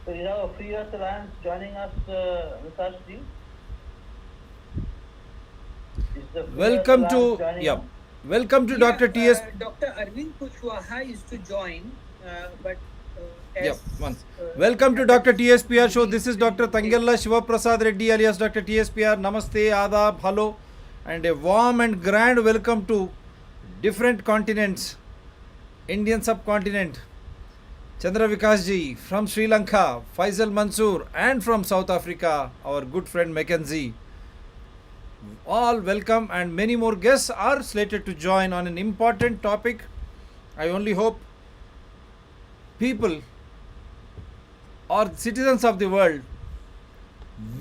So you have a few years alliance joining us, Vikash ji. Is the free earth Welcome alliance to, joining yeah, us? welcome to Yeah, Dr. T.S. Dr. Arvind Kushwaha is to join, but Yep, as once. Welcome to Dr. happens TSPR to show. be This is very Dr. late. Tangella Shiva Prasad Reddy alias Dr. TSPR. Namaste, Adab, hello, and a warm and grand welcome to different continents, Indian subcontinent. Chandra Vikash ji from Sri Lanka, Faisal Mansoor, and from South Africa, our good friend Mackenzie. All welcome, and many more guests are slated to join on an important topic. I only hope people or citizens of the world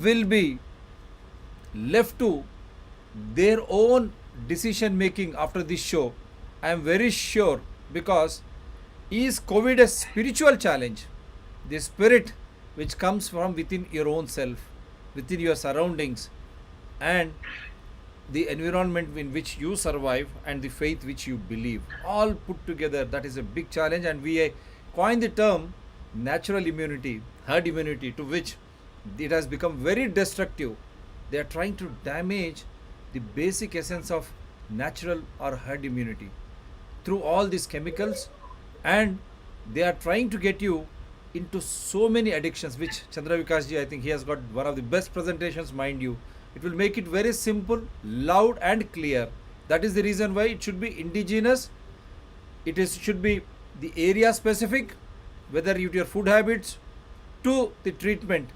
will be left to their own decision making after this show. I am very sure, because is COVID a spiritual challenge? The spirit which comes from within your own self, within your surroundings, and the environment in which you survive, and the faith which you believe, all put together, that is a big challenge. And we coined the term natural immunity, herd immunity, to which it has become very destructive. They are trying to damage the basic essence of natural or herd immunity through all these chemicals, and they are trying to get you into so many addictions, which Chandra Vikash ji, I think he has got one of the best presentations, mind you. It will make it very simple, loud, and clear. That is the reason why it should be indigenous. It is should be the area specific, whether your food habits to the treatment,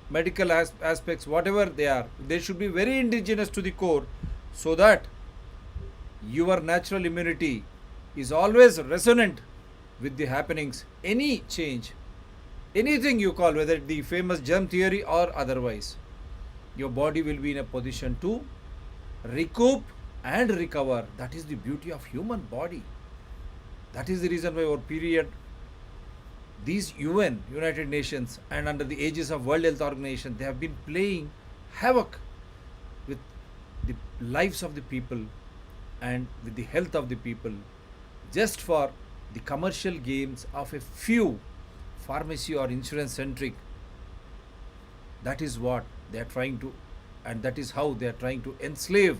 medical aspects, whatever they should be very indigenous to the core, so that your natural immunity is always resonant with the happenings, any change, anything you call, whether the famous germ theory or otherwise. Your body will be in a position to recoup and recover. That is the beauty of human body. That is the reason why over period these United Nations, and under the aegis of World Health Organization, they have been playing havoc with the lives of the people and with the health of the people, just for the commercial gains of a few pharmacy or insurance centric. That is what they are trying to, and that is how they are trying to enslave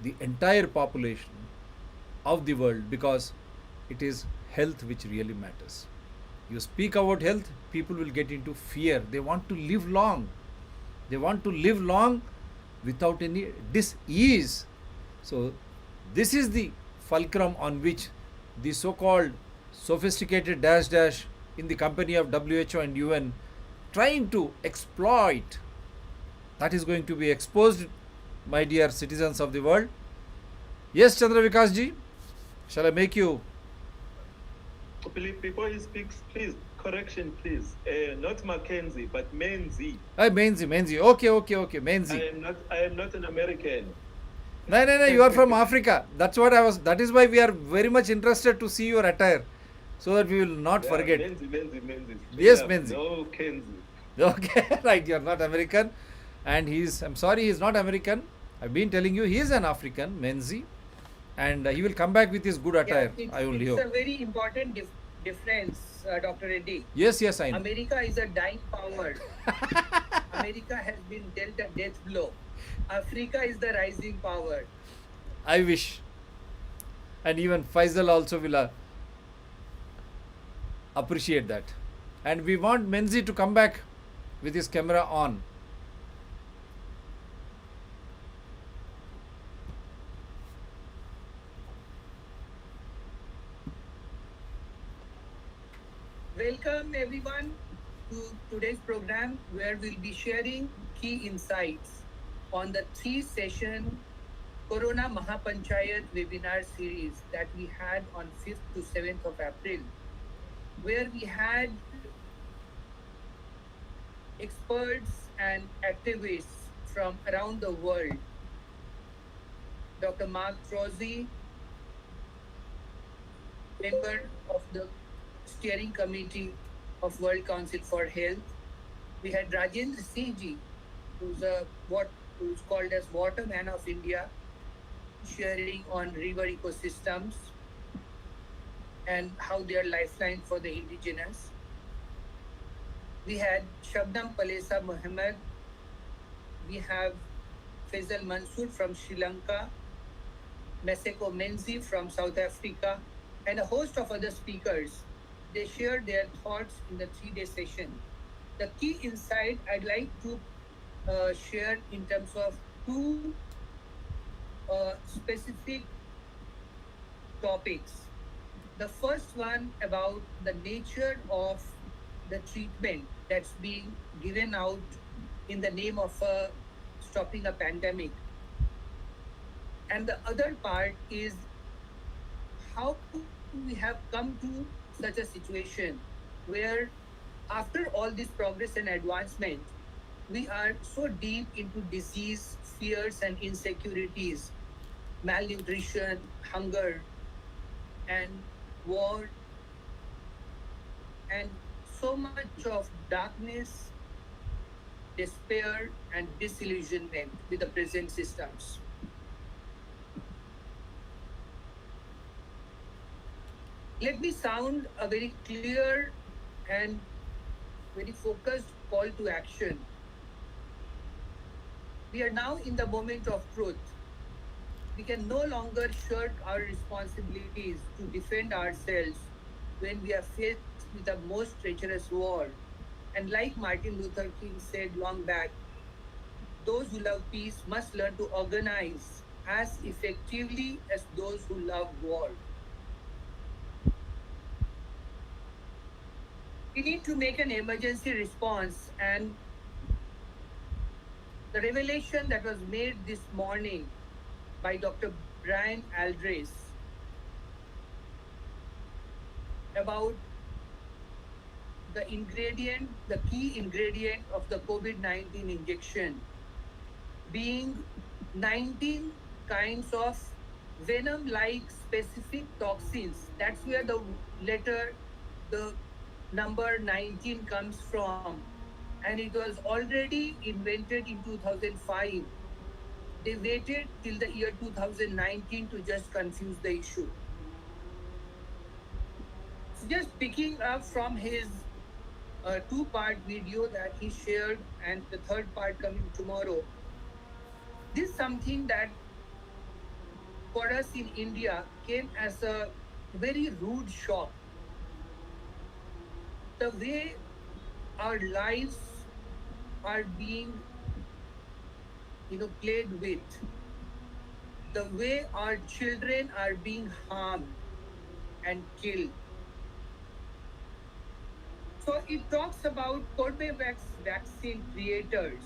the entire population of the world, because it is health which really matters. You speak about health, people will get into fear. They want to live long. They want to live long without any dis-ease. So, this is the fulcrum on which the so-called sophisticated dash dash in the company of WHO and UN trying to exploit. That is going to be exposed, my dear citizens of the world. Yes, Chandra Vikas ji, shall I make you? Before he speaks, please, correction, please. Not Mackenzie, but Menzi. Menzi. Okay, Menzi. I am not an American. No, you are from Africa. That's what I was. That is why we are very much interested to see your attire, so that we will not forget. Menzi. Yes, Menzi. No, Kenzi. Okay, right. You are not American, and I'm sorry, he's not American. I've been telling you, he is an African, Menzi, and he will come back with his good attire. Yeah, I only it's hope. a very important difference, Dr. Reddy. Yes, I know. America is a dying power. America has been dealt a death blow. Africa is the rising power. I wish. And even Faisal also will appreciate that. And we want Menzi to come back with his camera on. Welcome everyone to today's program, where we'll be sharing key insights on the 3-session Corona Mahapanchayat webinar series that we had on 5th to 7th of April, where we had experts and activists from around the world. Dr. Mark Trozzi, member of the steering committee of World Council for Health. We had Rajendra Singh ji, who's called as Waterman of India, sharing on river ecosystems and how they are lifeline for the indigenous. We had Shabnam Palesa Mohammed. We have Faisal Mansoor from Sri Lanka, Meseko Menzi from South Africa, and a host of other speakers. They shared their thoughts in the 3 day session. The key insight I'd like to share in terms of two specific topics. The first one about the nature of the treatment that's being given out in the name of stopping a pandemic. And the other part is how we have come to such a situation where after all this progress and advancement, we are so deep into disease, fears, and insecurities, malnutrition, hunger, and war, and so much of darkness, despair, and disillusionment with the present systems. Let me sound a very clear and very focused call to action. We are now in the moment of truth. We can no longer shirk our responsibilities to defend ourselves when we are faced with a most treacherous war. And like Martin Luther King said long back, those who love peace must learn to organize as effectively as those who love war. We need to make an emergency response, and the revelation that was made this morning by Dr. Brian Aldrich about the key ingredient of the COVID 19 injection being 19 kinds of venom like specific toxins. That's where the letter, the number 19 comes from. And it was already invented in 2005. They waited till the year 2019 to just confuse the issue. So just picking up from his two-part video that he shared, and the third part coming tomorrow, this is something that for us in India came as a very rude shock. The way our lives are being, played with, the way our children are being harmed and killed. So it talks about Corbevax vaccine creators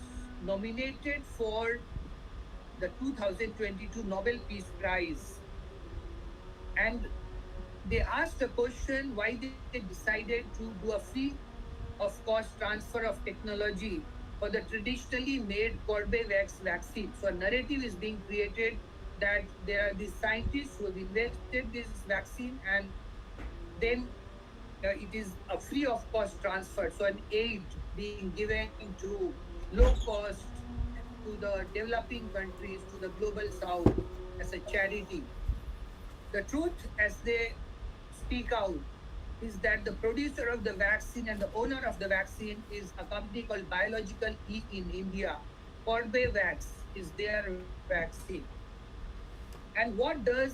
nominated for the 2022 Nobel Peace Prize. And they asked a question why they decided to do a free of cost transfer of technology for the traditionally made Corbevax vaccine. So a narrative is being created that there are these scientists who have invented this vaccine, and then it is a free of cost transfer. So an aid being given to low cost to the developing countries, to the global south as a charity. The truth, as they speak out, is that the producer of the vaccine and the owner of the vaccine is a company called Biological E in India. Corbevax is their vaccine. And what does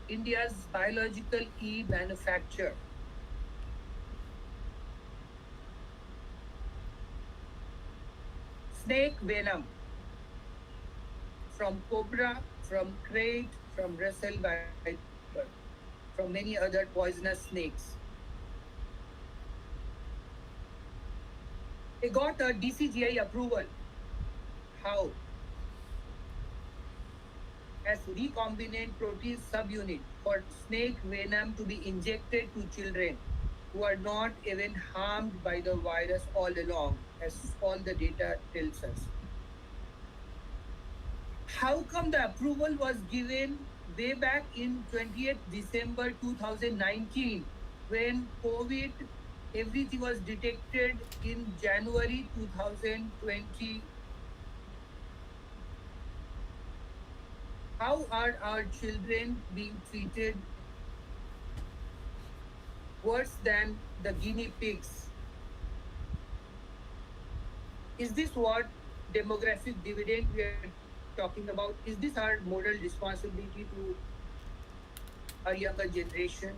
India's Biological E manufacture? Snake venom from cobra, from crate, from Russell viper, from many other poisonous snakes. They got a DCGI approval. How? As recombinant protein subunit for snake venom to be injected to children who are not even harmed by the virus all along, as all the data tells us. How come the approval was given way back in 20th December 2019 when COVID, everything was detected in January 2020? How are our children being treated worse than the guinea pigs Is this what demographic dividend we are talking about? Is this our moral responsibility to our younger generation?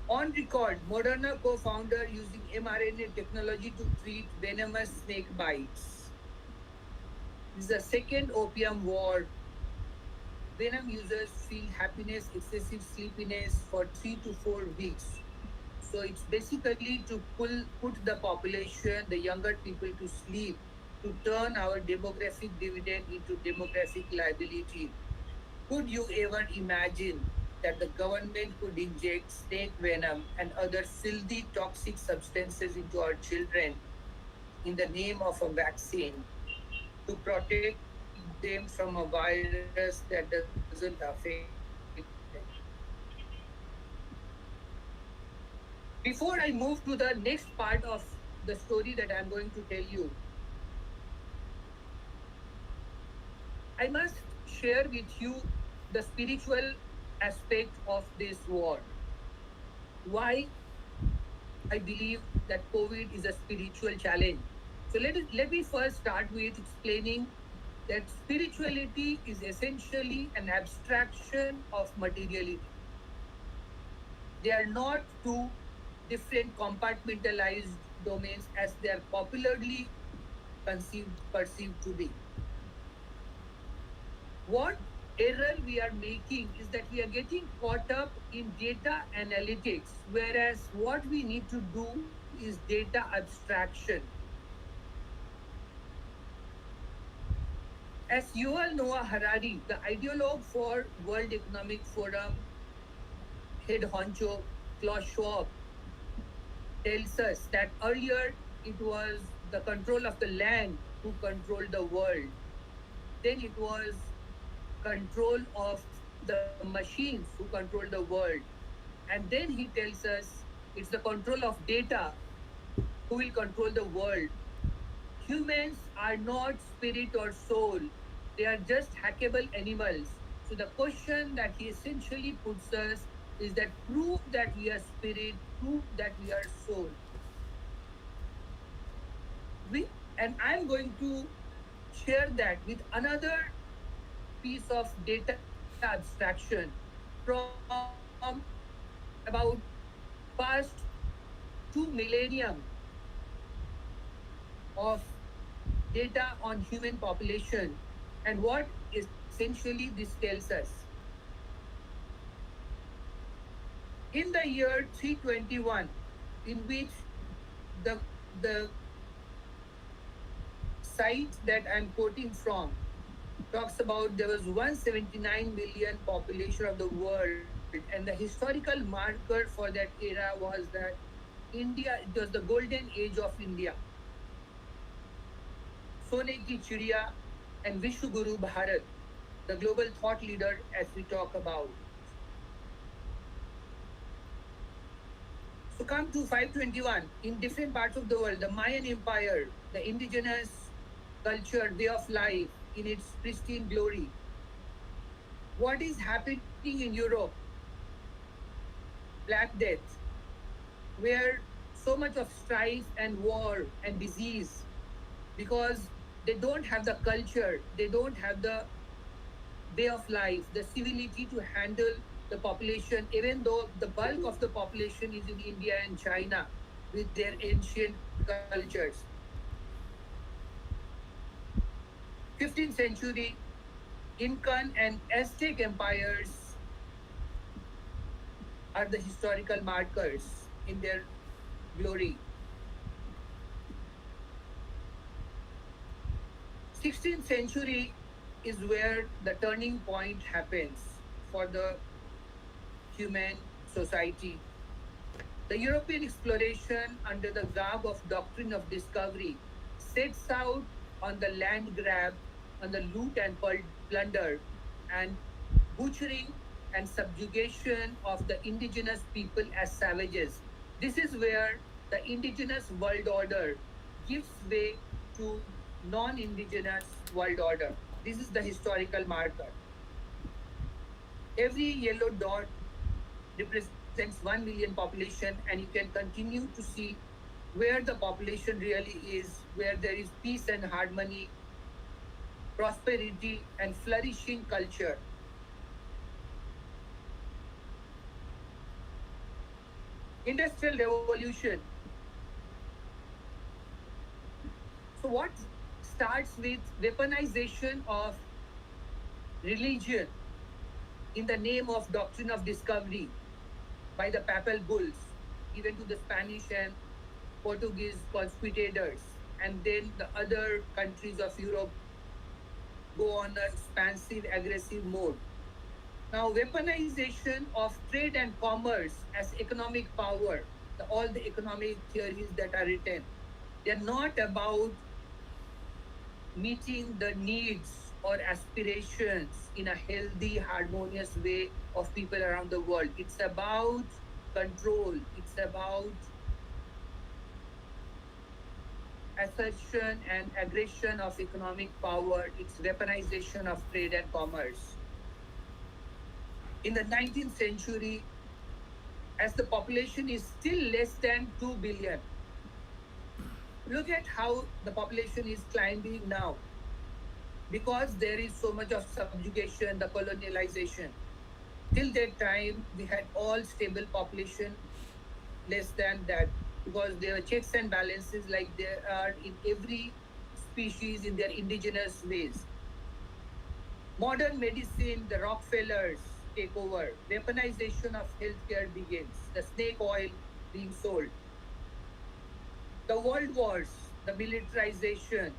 On record, Moderna co-founder using mRNA technology to treat venomous snake bites. This is the second opium war. Venom users feel happiness, excessive sleepiness for 3 to 4 weeks. So it's basically to put the population, the younger people to sleep, to turn our demographic dividend into demographic liability. Could you ever imagine that the government could inject snake venom and other filthy toxic substances into our children in the name of a vaccine to protect them from a virus that doesn't affect them? Before I move to the next part of the story that I'm going to tell you, I must share with you the spiritual aspect of this war. Why I believe that COVID is a spiritual challenge. So let me first start with explaining that spirituality is essentially an abstraction of materiality. They are not two different compartmentalized domains as they are popularly perceived to be. What error we are making is that we are getting caught up in data analytics, whereas what we need to do is data abstraction. As Yuval Noah Harari, the ideologue for World Economic Forum head honcho Klaus Schwab, tells us that earlier it was the control of the land who controlled the world. Then it was control of the machines who control the world. And then he tells us it's the control of data who will control the world. Humans are not spirit or soul, they are just hackable animals. So the question that he essentially puts us is that prove that we are spirit, prove that we are soul. We, and I'm going to share that with another piece of data abstraction from about past 2 millennium of data on human population and what essentially this tells us. In the year 321, in which the the site that I'm quoting from talks about there was 179 million population of the world, and the historical marker for that era was that India, it was the golden age of India. Sone ki Chidiya and Vishwaguru Bharat, the global thought leader as we talk about. So come to 521. In different parts of the world, the Mayan Empire, the indigenous culture, way of life in its pristine glory. What is happening in Europe? Black Death, where so much of strife and war and disease because they don't have the culture, they don't have the way of life, the civility to handle the population, even though the bulk of the population is in India and China with their ancient cultures. 15th century, Incan and Aztec empires are the historical markers in their glory. 16th century is where the turning point happens for the human society. The European exploration under the garb of doctrine of discovery sets out on the land grab, on the loot and plunder, and butchering and subjugation of the indigenous people as savages. This is where the indigenous world order gives way to non-indigenous world order. This is the historical marker. Every yellow dot represents 1 million population, and you can continue to see where the population really is, where there is peace and harmony, prosperity, and flourishing culture. Industrial Revolution. So, what starts with weaponization of religion in the name of doctrine of discovery by the papal bulls, given to the Spanish and Portuguese conquistadors, and then the other countries of Europe go on an expansive, aggressive mode. Now, weaponization of trade and commerce as economic power, all the economic theories that are written, they're not about meeting the needs or aspirations in a healthy, harmonious way of people around the world. It's about control, it's about assertion and aggression of economic power, it's weaponization of trade and commerce. In the 19th century, as the population is still less than 2 billion, look at how the population is climbing now. Because there is so much of subjugation, the colonialization. Till that time, we had all stable population, less than that, because there are checks and balances like there are in every species in their indigenous ways. Modern medicine, the Rockefellers take over. Weaponization of healthcare begins. The snake oil being sold. The world wars, the militarization,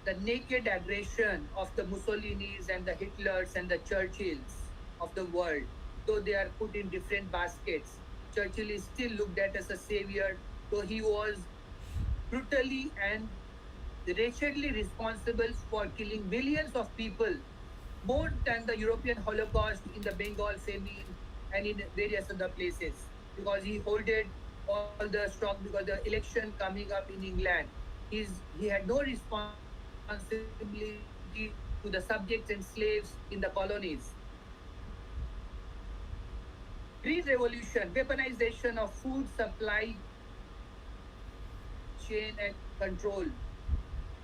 the naked aggression of the Mussolinis and the Hitlers and the Churchills of the world, though they are put in different baskets. Churchill is still looked at as a savior, though he was brutally and wretchedly responsible for killing millions of people, more than the European Holocaust in the Bengal famine and in various other places, because he holded all the strong, because the election coming up in England, he had no responsibility to the subjects and slaves in the colonies. Green Revolution, weaponization of food supply chain and control.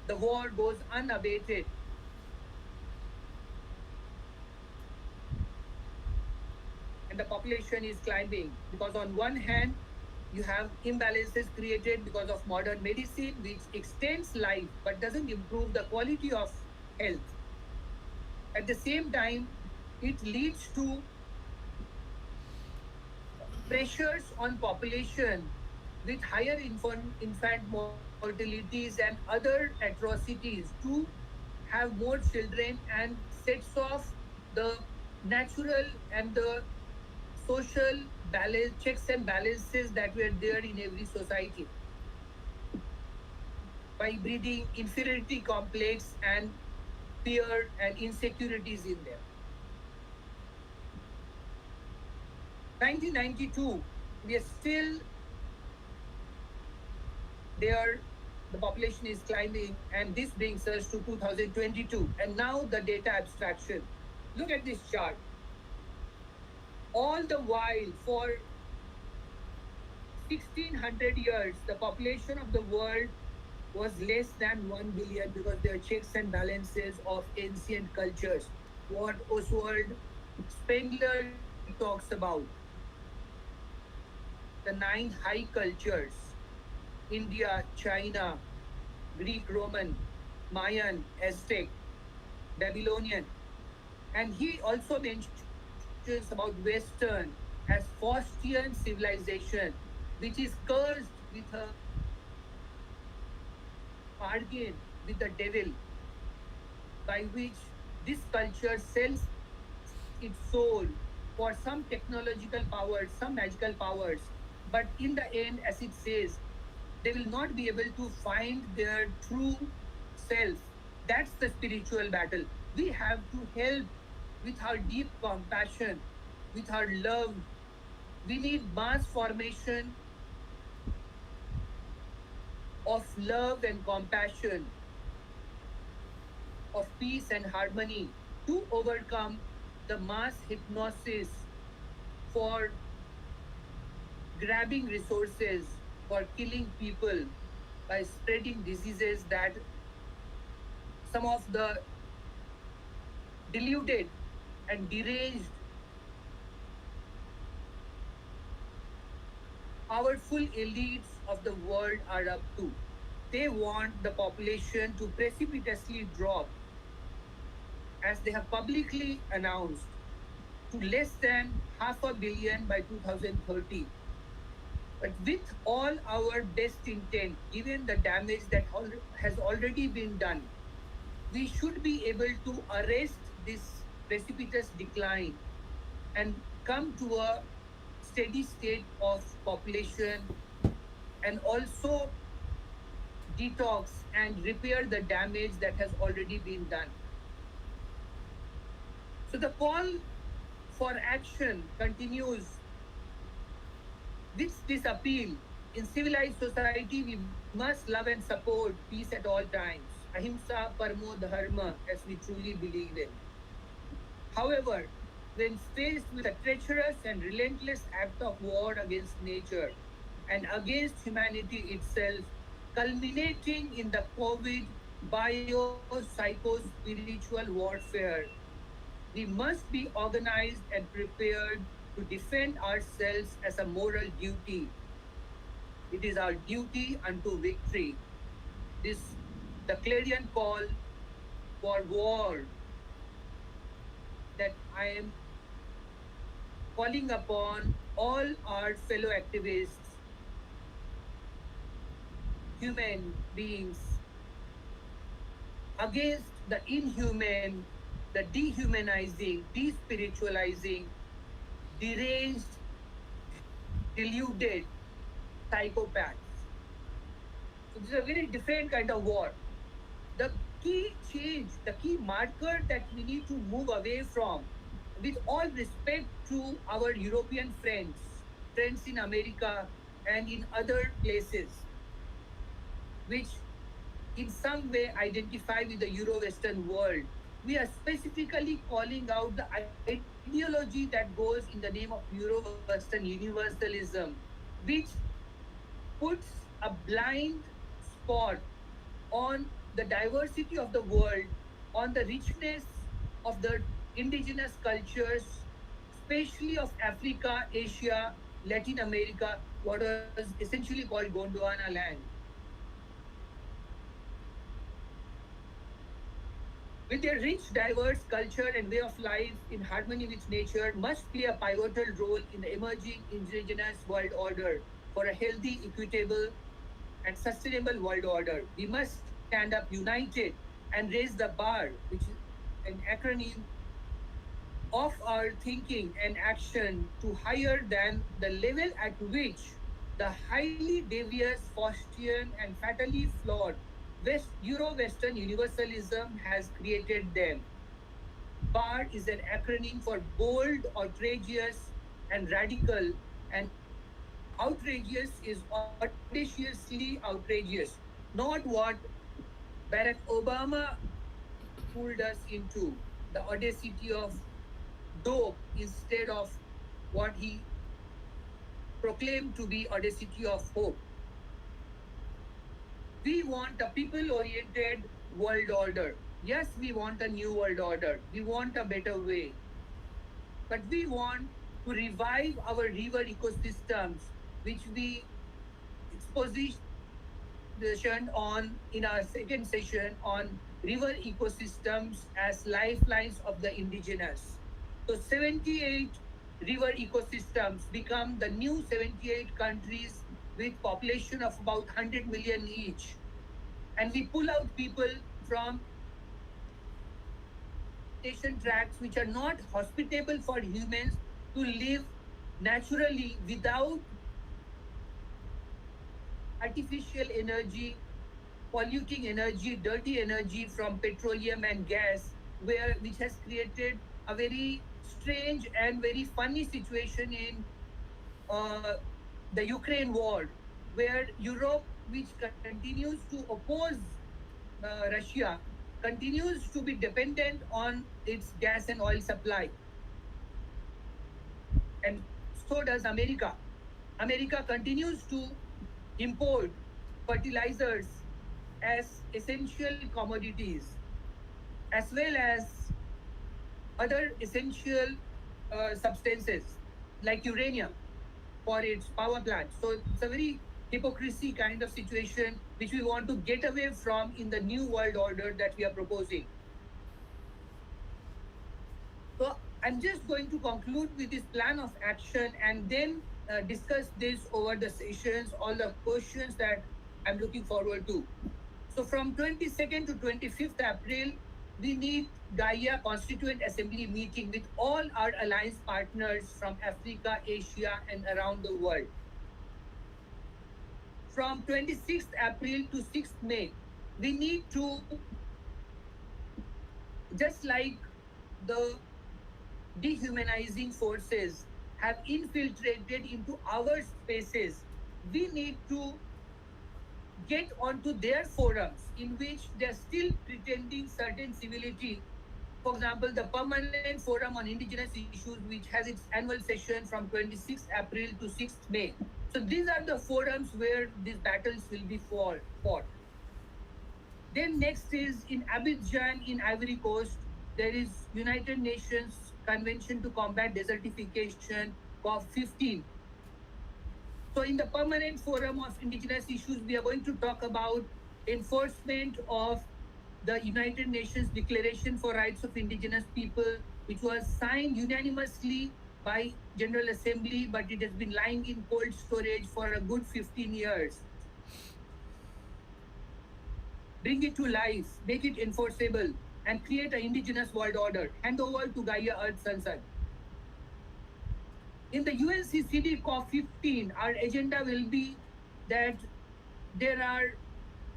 The war goes unabated. And the population is climbing because, on one hand, you have imbalances created because of modern medicine, which extends life but doesn't improve the quality of health. At the same time, it leads to pressures on population with higher infant mortalities and other atrocities to have more children, and sets off the natural and the social balance, checks and balances that were there in every society, by breeding inferiority complex and fear and insecurities in them. 1992, we are still there, the population is climbing, and this brings us to 2022. And now the data abstraction. Look at this chart. All the while, for 1600 years, the population of the world was less than 1 billion, because there are checks and balances of ancient cultures. What Oswald Spengler talks about, the 9 high cultures: India, China, Greek, Roman, Mayan, Aztec, Babylonian. And he also mentions about Western as Faustian civilization, which is cursed with a bargain with the devil, by which this culture sells its soul for some technological powers, some magical powers. But in the end, as it says, they will not be able to find their true self. That's the spiritual battle. We have to help with our deep compassion, with our love. We need mass formation of love and compassion, of peace and harmony, to overcome the mass hypnosis for grabbing resources for killing people by spreading diseases that some of the deluded and deranged powerful elites of the world are up to. They want the population to precipitously drop, as they have publicly announced, to less than half a billion by 2030. But with all our best intent, given the damage that has already been done, we should be able to arrest this precipitous decline and come to a steady state of population, and also detox and repair the damage that has already been done. So the call for action continues with this appeal. In civilized society, we must love and support peace at all times. Ahimsa parmo dharma, as we truly believe in. However, when faced with a treacherous and relentless act of war against nature and against humanity itself, culminating in the COVID bio-psycho-spiritual warfare, we must be organized and prepared to defend ourselves as a moral duty. It is our duty unto victory. This the clarion call for war that I am calling upon all our fellow activists, human beings, against the inhuman, the dehumanizing, despiritualizing, deranged, deluded psychopaths. So this is a very different kind of war. The key change, the key marker that we need to move away from, with all respect to our European friends, friends in America and in other places, which in some way identify with the Euro-Western world, we are specifically calling out the ideology that goes in the name of Euro-Western universalism, which puts a blind spot on the diversity of the world, on the richness of the indigenous cultures, especially of Africa, Asia, Latin America, what was essentially called Gondwana land. With their rich, diverse culture and way of life in harmony with nature, must play a pivotal role in the emerging indigenous world order for a healthy, equitable, and sustainable world order. We must stand up united and raise the bar, which is an acronym of our thinking and action, to higher than the level at which the highly devious, Faustian, and fatally flawed Euro-Western universalism has created them. BAR is an acronym for bold, outrageous, and radical, and outrageous is audaciously outrageous, not what Barack Obama pulled us into, the audacity of dope instead of what he proclaimed to be audacity of hope. We want a people oriented world order. Yes, we want a new world order. We want a better way. But we want to revive our river ecosystems, which we expositioned on in our second session on river ecosystems as lifelines of the indigenous. So 78 river ecosystems become the new 78 countries with population of about 100 million each. And we pull out people from plantation tracts which are not hospitable for humans to live naturally without artificial energy, polluting energy, dirty energy from petroleum and gas, which has created a very strange and very funny situation in uh, the Ukraine war, where Europe, which continues to oppose Russia, continues to be dependent on its gas and oil supply, and so does America. America continues to import fertilizers as essential commodities, as well as other essential substances like uranium for its power plant. So it's a very hypocrisy kind of situation which we want to get away from in the new world order that we are proposing. So I'm just going to conclude with this plan of action and then discuss this over the sessions, all the questions that I'm looking forward to. So from 22nd to 25th April, we need Gaia Constituent Assembly meeting with all our alliance partners from Africa, Asia, and around the world. From 26th April to 6th May, we need to, just like the dehumanizing forces have infiltrated into our spaces, we need to get onto their forums in which they're still pretending certain civility. For example, the Permanent Forum on Indigenous Issues, which has its annual session from 26th April to 6th May. So these are the forums where these battles will be fought. Then next is in Abidjan in Ivory Coast, there is United Nations Convention to Combat Desertification, COP15. So in the Permanent Forum of Indigenous Issues, we are going to talk about enforcement of the United Nations Declaration for Rights of Indigenous People, which was signed unanimously by General Assembly, but it has been lying in cold storage for a good 15 years. Bring it to life, make it enforceable, and create an indigenous world order. Hand over to Gaia Earth Sansad. In the UNCCD COP15, our agenda will be that there are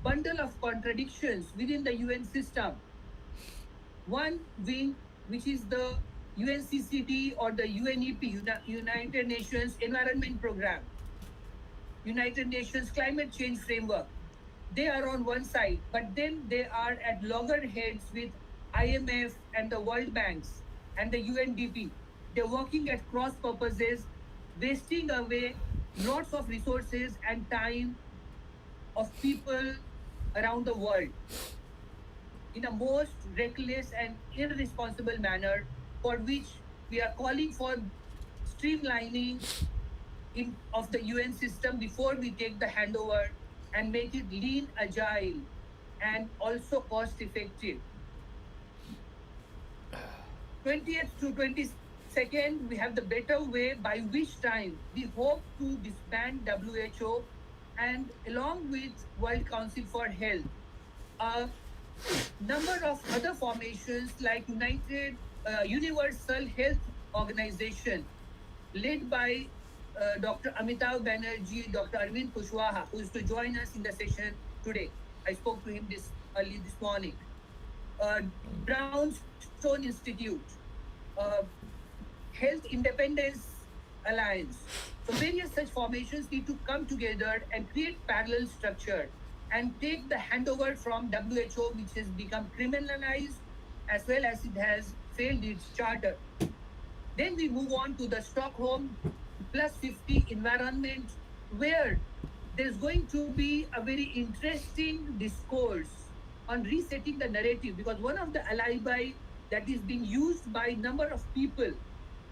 bundle of contradictions within the UN system. One wing, which is the UNCCD or the UNEP, United Nations Environment Program, United Nations Climate Change Framework. They are on one side, but then they are at loggerheads with IMF and the World Banks and the UNDP. They're working at cross purposes, wasting away lots of resources and time of people around the world in a most reckless and irresponsible manner, for which we are calling for streamlining of the UN system before we take the handover and make it lean, agile, and also cost effective. 20th to 22nd, we have the better way, by which time we hope to disband WHO and along with World Council for Health, a number of other formations like Universal Health Organization, led by Dr. Amitav Banerjee, Dr. Arvind Kushwaha, who is to join us in the session today. I spoke to him early this morning. Brownstone Institute, Health Independence Alliance. So various such formations need to come together and create parallel structure and take the handover from WHO, which has become criminalized as well as it has failed its charter. Then we move on to the Stockholm Plus 50 environment, where there's going to be a very interesting discourse on resetting the narrative, because one of the alibi that is being used by a number of people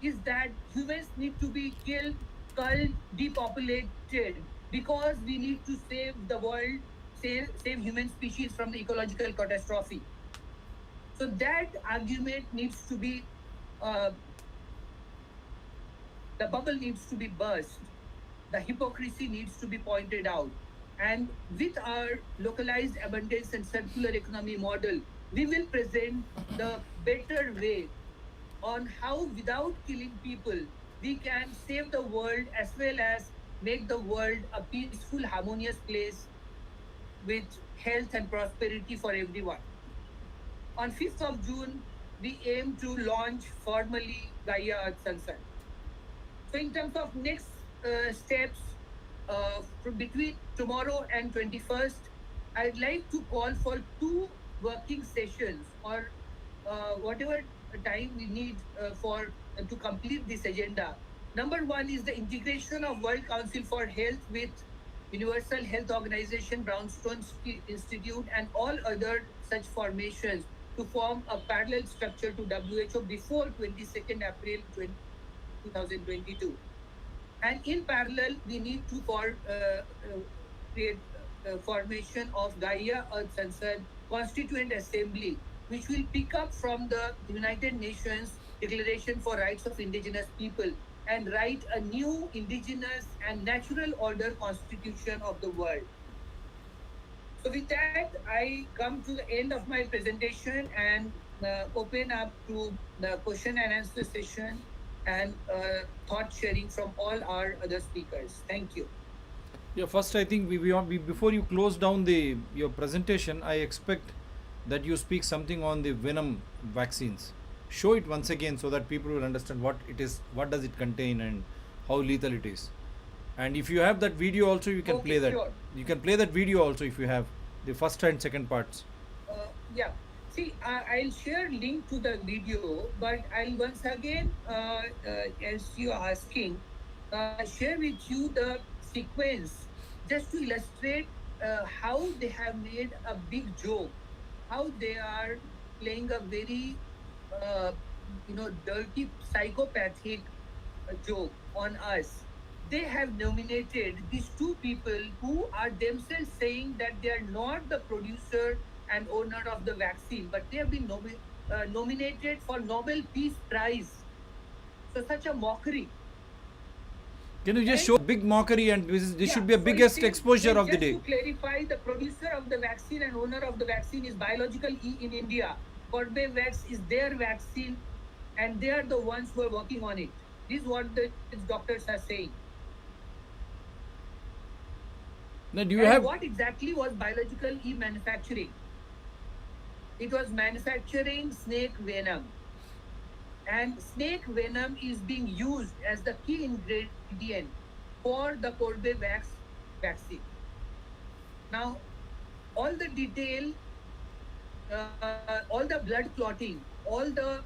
is that humans need to be killed, culled, depopulated, because we need to save the world, save human species from the ecological catastrophe. So that argument needs to be, the bubble needs to be burst. The hypocrisy needs to be pointed out. And with our localized abundance and circular economy model, we will present the better way on how, without killing people, we can save the world as well as make the world a peaceful, harmonious place with health and prosperity for everyone. On 5th of June, we aim to launch formally Gaia Earth Sansad. So in terms of next steps, from between tomorrow and 21st, I'd like to call for 2 working sessions, or whatever time we need to complete this agenda. Number 1 is the integration of World Council for Health with Universal Health Organization, Brownstone Institute, and all other such formations to form a parallel structure to WHO before 22nd April 2022. And in parallel, we need to create formation of Gaia or Sansad Constituent Assembly, which will pick up from the United Nations Declaration for Rights of Indigenous People and write a new indigenous and natural order constitution of the world. So with that, I come to the end of my presentation and open up to the question and answer session and thought sharing from all our other speakers. Thank you. Yeah, first I think before you close down your presentation, I expect that you speak something on the Venom vaccines. Show it once again so that people will understand what it is, what does it contain, and how lethal it is. And if you have that video also, you can play that. Sure. You can play that video also if you have the first and second parts. Yeah. See, I'll share link to the video, but I'll once again, as you are asking, share with you the sequence just to illustrate how they have made a big joke, how they are playing a very, dirty, psychopathic joke on us. They have nominated these two people who are themselves saying that they are not the producer and owner of the vaccine, but they have been nominated for Nobel Peace Prize. So such a mockery. Can you just show big mockery, and this should be a So biggest it is- exposure of the day. Just to clarify, the producer of the vaccine and owner of the vaccine is Biological E in India. Corbevax is their vaccine, and they are the ones who are working on it. This is what the doctors are saying. Now, do you And have what exactly was Biological E manufacturing? It was manufacturing snake venom. And snake venom is being used as the key ingredient for the Corbevax vaccine. Now, all the detail, all the blood clotting, all the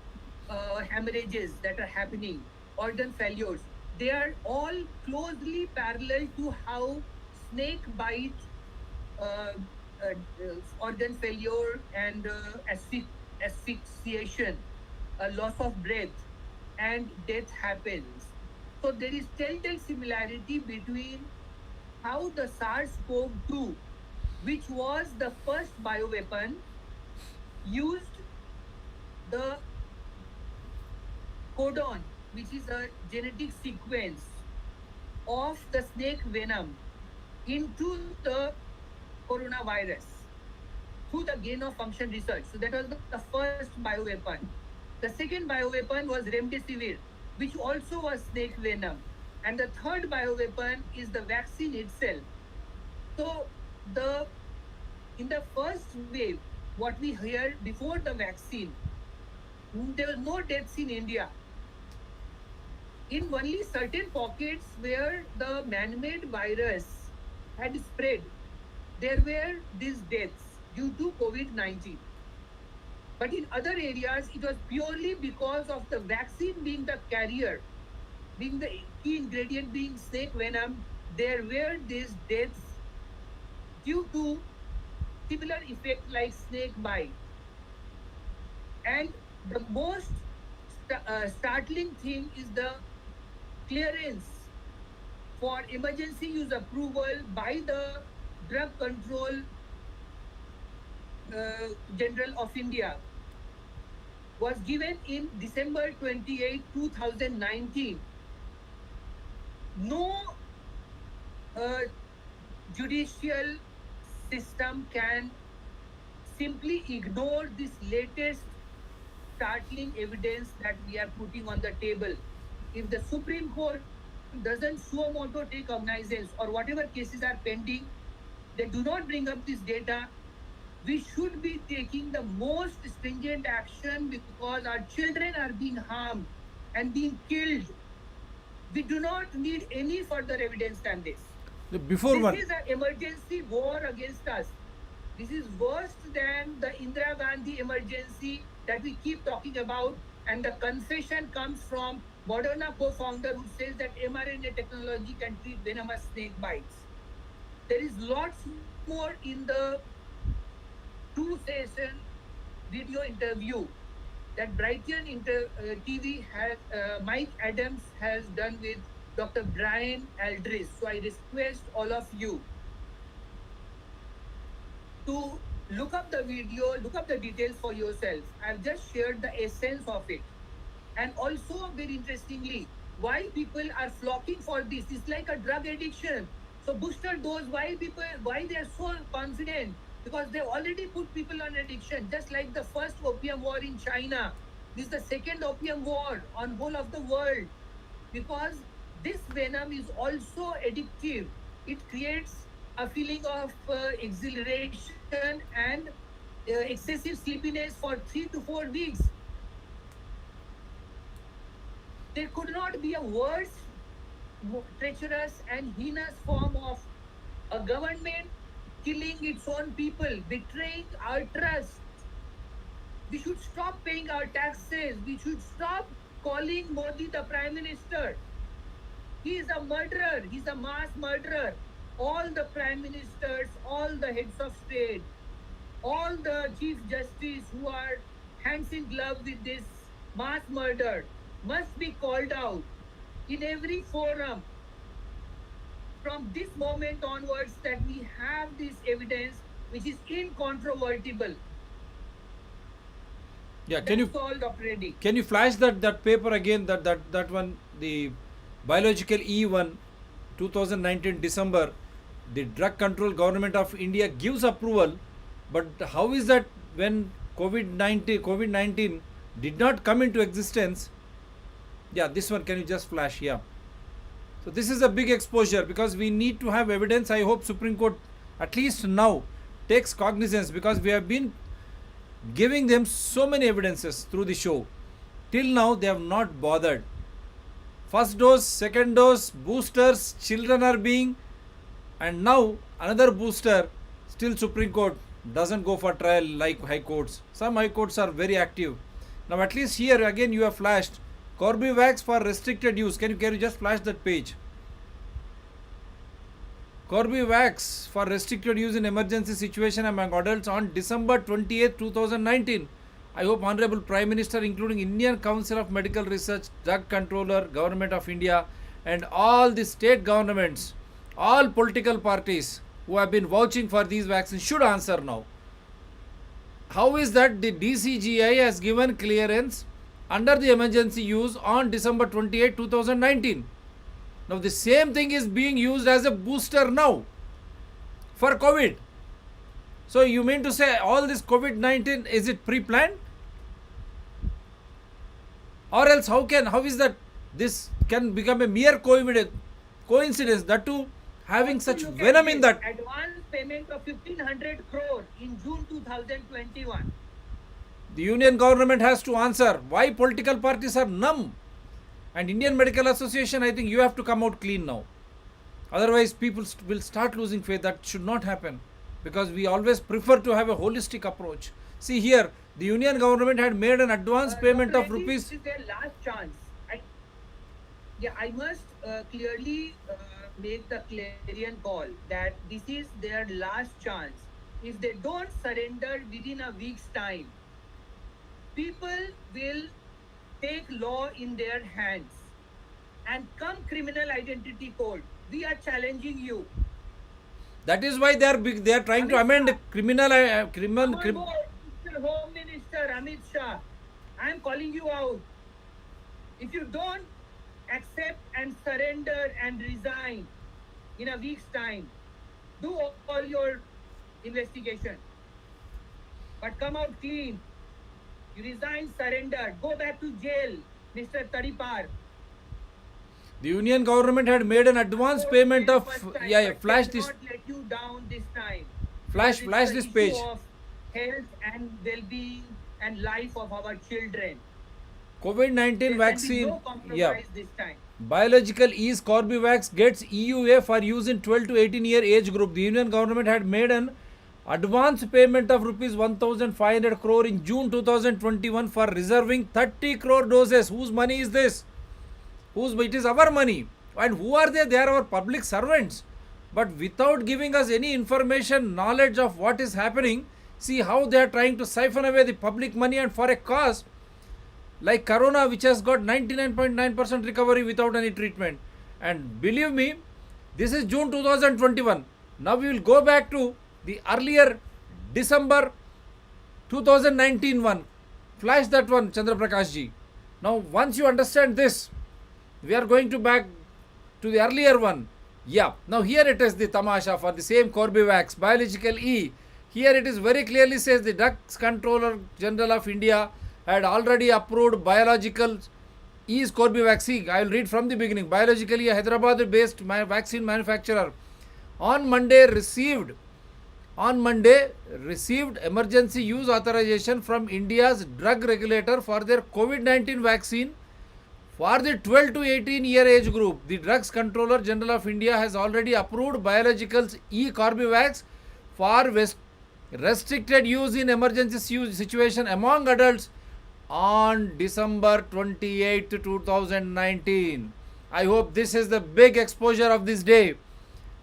hemorrhages that are happening, organ failures, they are all closely parallel to how snake bite, organ failure, and asphyxiation, loss of breath, and death happens. So there is telltale similarity between how the SARS-CoV-2, which was the first bioweapon, used the codon, which is a genetic sequence of the snake venom, into the coronavirus through the gain of function research. So that was the first bioweapon. The second bioweapon was remdesivir, which also was snake venom. And the third bioweapon is the vaccine itself. So in the first wave, what we heard before the vaccine, there was no deaths in India. In only certain pockets where the man-made virus had spread, there were these deaths due to COVID-19. But in other areas, it was purely because of the vaccine being the carrier, being the key ingredient, being snake venom, there were these deaths due to similar effect like snake bite. And the most startling thing is the clearance for emergency use approval by the Drug Control General of India was given in December 28, 2019. No judicial system can simply ignore this latest startling evidence that we are putting on the table. If the Supreme Court doesn't suo moto take cognizance, or whatever cases are pending, they do not bring up this data, we should be taking the most stringent action because our children are being harmed and being killed. We do not need any further evidence than this. This is an emergency war against us. This is worse than the Indira Gandhi emergency that we keep talking about, and the confession comes from Moderna co-founder who says that mRNA technology can treat venomous snake bites. There is lots more in the two-session video interview that Brighton TV has, Mike Adams has done with Dr. Brian Aldris. So I request all of you to look up the video, look up the details for yourself. I've just shared the essence of it. And also, very interestingly, why people are flocking for this. It's like a drug addiction. So booster dose, why they are so confident? Because they already put people on addiction, just like the first opium war in China. This is the second opium war on whole of the world. Because this venom is also addictive. It creates a feeling of exhilaration and excessive sleepiness for 3 to 4 weeks. There could not be a worse, treacherous and heinous form of a government killing its own people, betraying our trust. We should stop paying our taxes. We should stop calling Modi the Prime Minister. He is a murderer. He's a mass murderer. All the Prime Ministers, all the heads of state, all the Chief Justice who are hands in glove with this mass murder must be called out in every forum. From this moment onwards, that we have this evidence which is incontrovertible. Yeah, That's all, Dr. Reddy. can you flash that paper again, that one, the biological E1 2019 December, the drug control government of India gives approval, but how is that when COVID-19 did not come into existence? Yeah, this one, can you just flash? Yeah. So this is a big exposure because we need to have evidence. I hope Supreme Court at least now takes cognizance, because we have been giving them so many evidences through the show. Till now they have not bothered. First dose, second dose, boosters, children are being, and now another booster, still Supreme Court doesn't go for trial like high courts. Some high courts are very active. Now at least here again you have flashed Corbevax for restricted use. Can you just flash that page? Corbevax for restricted use in emergency situation among adults on December 28, 2019. I hope Honorable Prime Minister, including Indian Council of Medical Research, Drug Controller, Government of India, and all the state governments, all political parties who have been vouching for these vaccines should answer now. How is that the DCGI has given clearance under the emergency use on December 28, 2019? Now the same thing is being used as a booster now for COVID. So you mean to say all this COVID-19, is it pre-planned? Or else how is that this can become a mere coincidence, that too having such venom in that? Advance payment of 1500 crore in June 2021. The union government has to answer why political parties are numb. And Indian Medical Association, I think you have to come out clean now. Otherwise people will start losing faith. That should not happen, because we always prefer to have a holistic approach. See here, the union government had made an advance payment Dr. of Reddy, rupees. This is their last chance. I must clearly make the clarion call that this is their last chance. If they don't surrender within a week's time, people will take law in their hands, and come criminal identity code, we are challenging you. That is why they are trying to amend criminal. Come on board, Mr. Home Minister Amit Shah, I am calling you out. If you don't accept and surrender and resign in a week's time, do all your investigation, but come out clean. You resign, surrender, go back to jail, Mr. Tadipar. The union government had made an advance payment of, flash this. Not let you down this time. Flash It's the this issue page. of health and well-being and life of our children. COVID-19 There can be vaccine. no compromise this time. Biological E's Corbevax gets EUA for use in 12 to 18-year age group. The union government had made an advance payment of rupees 1,500 crore in June 2021 for reserving 30 crore doses. Whose money is this? It is our money. And who are they? They are our public servants. but without giving us any information, knowledge of what is happening. See how they are trying to siphon away the public money, and for a cause like corona, which has got 99.9% recovery without any treatment. And believe me, this is June 2021. Now we will go back to the earlier December 2019 one. Flash that one, Chandra Vikash ji. Now once you understand this, we are going to back to the earlier one. Yeah, now here it is the tamasha for the same Corbevax, biological E. Here it is very clearly says the Drugs Controller General of India had already approved biological E's Corbevax. I will read from the beginning. Biologically, a Hyderabad-based vaccine manufacturer on Monday received emergency use authorization from India's drug regulator for their COVID-19 vaccine for the 12 to 18 year age group. The Drugs Controller General of India has already approved biologicals E Corbevax for restricted use in emergency use situation among adults on December 28, 2019. I hope this is the big exposure of this day.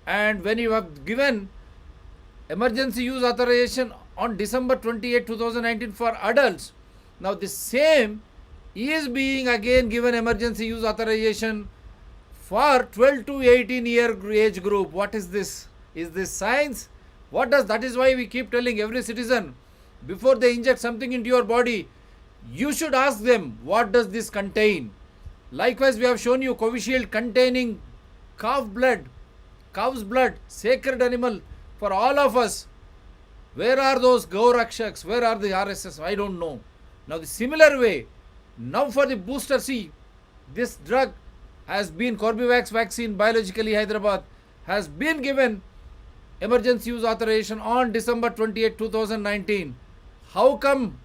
And when you have given emergency use authorization on December 28, 2019 for adults, now the same is being again given emergency use authorization for 12 to 18 year age group. What is this? Is this science? That is why we keep telling every citizen, before they inject something into your body, you should ask them, what does this contain? Likewise, we have shown you Covishield containing cow's blood, sacred animal for all of us. Where are those Gaurakshaks? Where are the RSS? I don't know. Now the similar way, now for the booster C, this drug has been Corbevax vaccine, biologically Hyderabad, has been given emergency use authorization on December 28, 2019. How come?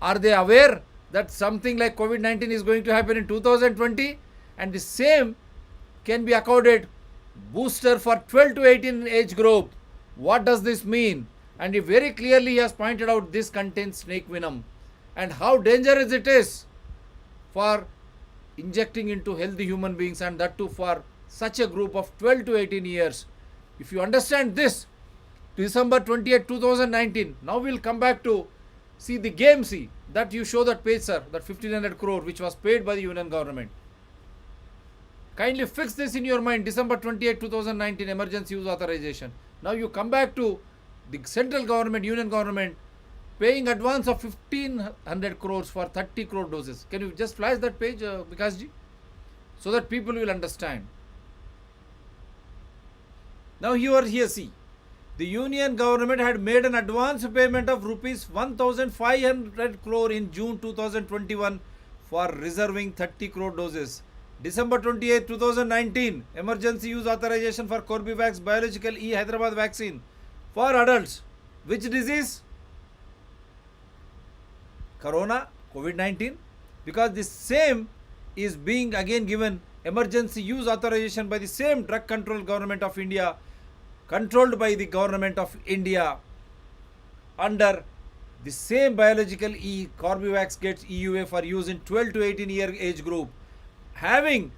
Are they aware that something like COVID-19 is going to happen in 2020? And the same can be accorded booster for 12 to 18 age group. What does this mean? And he very clearly has pointed out this contains snake venom and how dangerous it is for injecting into healthy human beings, and that too for such a group of 12 to 18 years. If you understand this, December 28, 2019, now we'll come back to see the game C that you show that page, sir, that 1500 crore which was paid by the union government. Kindly fix this in your mind. December 28, 2019 emergency use authorization. Now you come back to the central government, union government paying advance of 1500 crores for 30 crore doses. Can you just flash that page, Vikash ji, so that people will understand. Now here see, the union government had made an advance payment of rupees 1500 crore in June 2021 for reserving 30 crore doses. December 28, 2019, emergency use authorization for Corbevax biological E Hyderabad vaccine for adults. Which disease? Corona, COVID-19. Because the same is being again given emergency use authorization by the same drug control government of India, controlled by the government of India, under the same biological E. Corbevax gets EUA for use in 12 to 18 year age group, having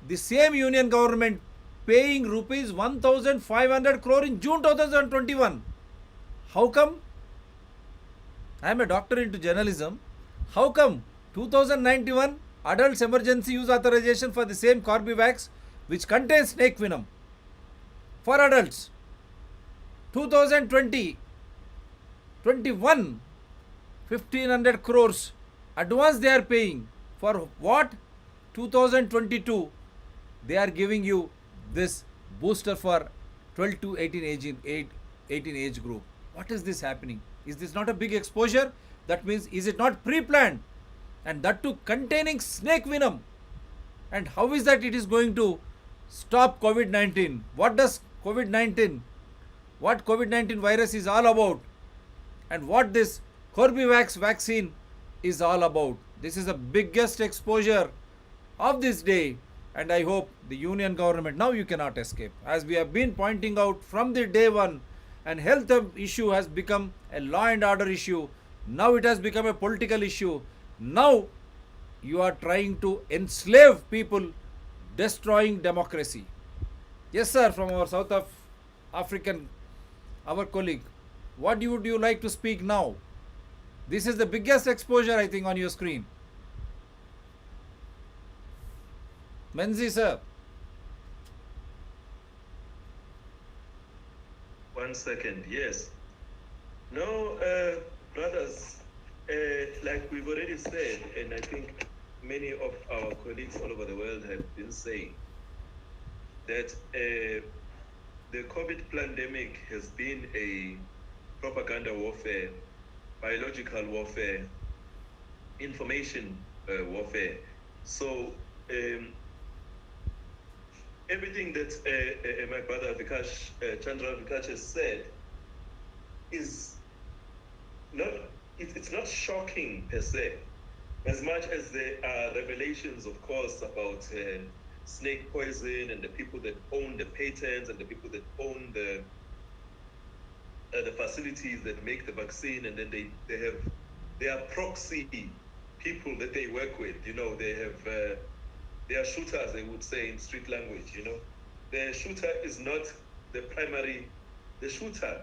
the same union government paying rupees 1500 crore in June 2021. How come? I am a doctor into journalism. How come 2091 adults emergency use authorization for the same Corbevax which contains snake venom for adults? 2020, 21, 1500 crores advance they are paying. For what? 2022 they are giving you this booster for 12 to 18 age group. What is this happening? Is this not a big exposure? That means, is it not pre-planned? And that too containing snake venom. And how is that it is going to stop COVID-19? What COVID-19 virus is all about? And what this Corbevax vaccine is all about? This is the biggest exposure of this day. And I hope the union government, now you cannot escape. As we have been pointing out from the day one, and health issue has become a law and order issue. Now it has become a political issue. Now you are trying to enslave people, destroying democracy. Yes, sir, from our south of African, our colleague. What would you like to speak now? This is the biggest exposure, I think, on your screen. Menzi, sir. 1 second, yes. No, brothers, like we've already said, and I think many of our colleagues all over the world have been saying, that the COVID pandemic has been a propaganda warfare, biological warfare, information warfare. So everything that my brother Vikash, Chandra Vikash has said is not, it's not shocking per se, as much as there are revelations, of course, about snake poison and the people that own the patents and the people that own the facilities that make the vaccine, and then they are proxy people that they work with. You know, they are shooters, they would say in street language. You know, the shooter is not the primary, the shooter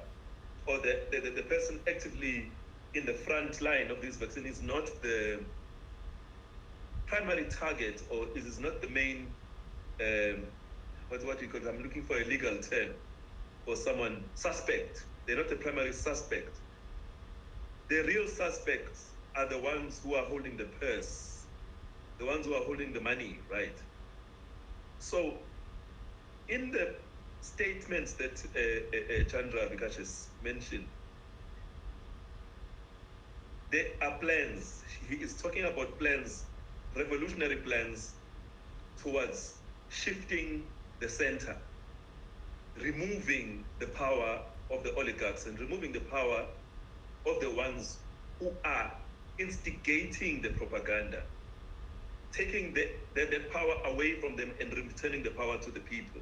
or the person actively in the front line of this vaccine is not the primary target, or it is not the main what you call, I'm looking for a legal term for someone, suspect. They're not the primary suspect. The real suspects are the ones who are holding the purse, the ones who are holding the money, right? So in the statements that Chandra Vikash has mentioned, there are plans. He is talking about plans, revolutionary plans towards shifting the center, removing the power of the oligarchs and removing the power of the ones who are instigating the propaganda, taking the power away from them and returning the power to the people.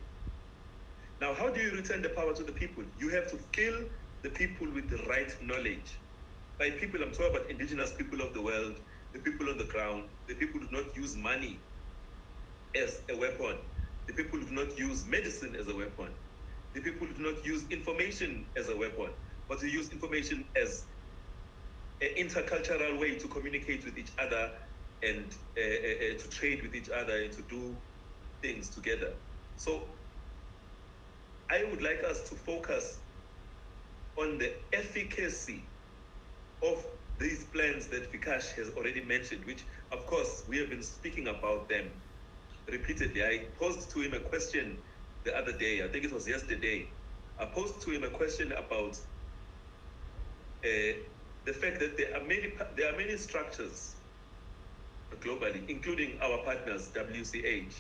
Now, how do you return the power to the people? You have to fill the people with the right knowledge. By people, I'm talking about indigenous people of the world, the people on the ground, the people who do not use money as a weapon, the people who do not use medicine as a weapon, the people who do not use information as a weapon, but to use information as an intercultural way to communicate with each other and to trade with each other and to do things together. So I would like us to focus on the efficacy of these plans that Vikash has already mentioned, which of course we have been speaking about them repeatedly. I posed to him a question the other day, I think it was yesterday. I posed to him a question about the fact that there are many structures globally, including our partners, WCH,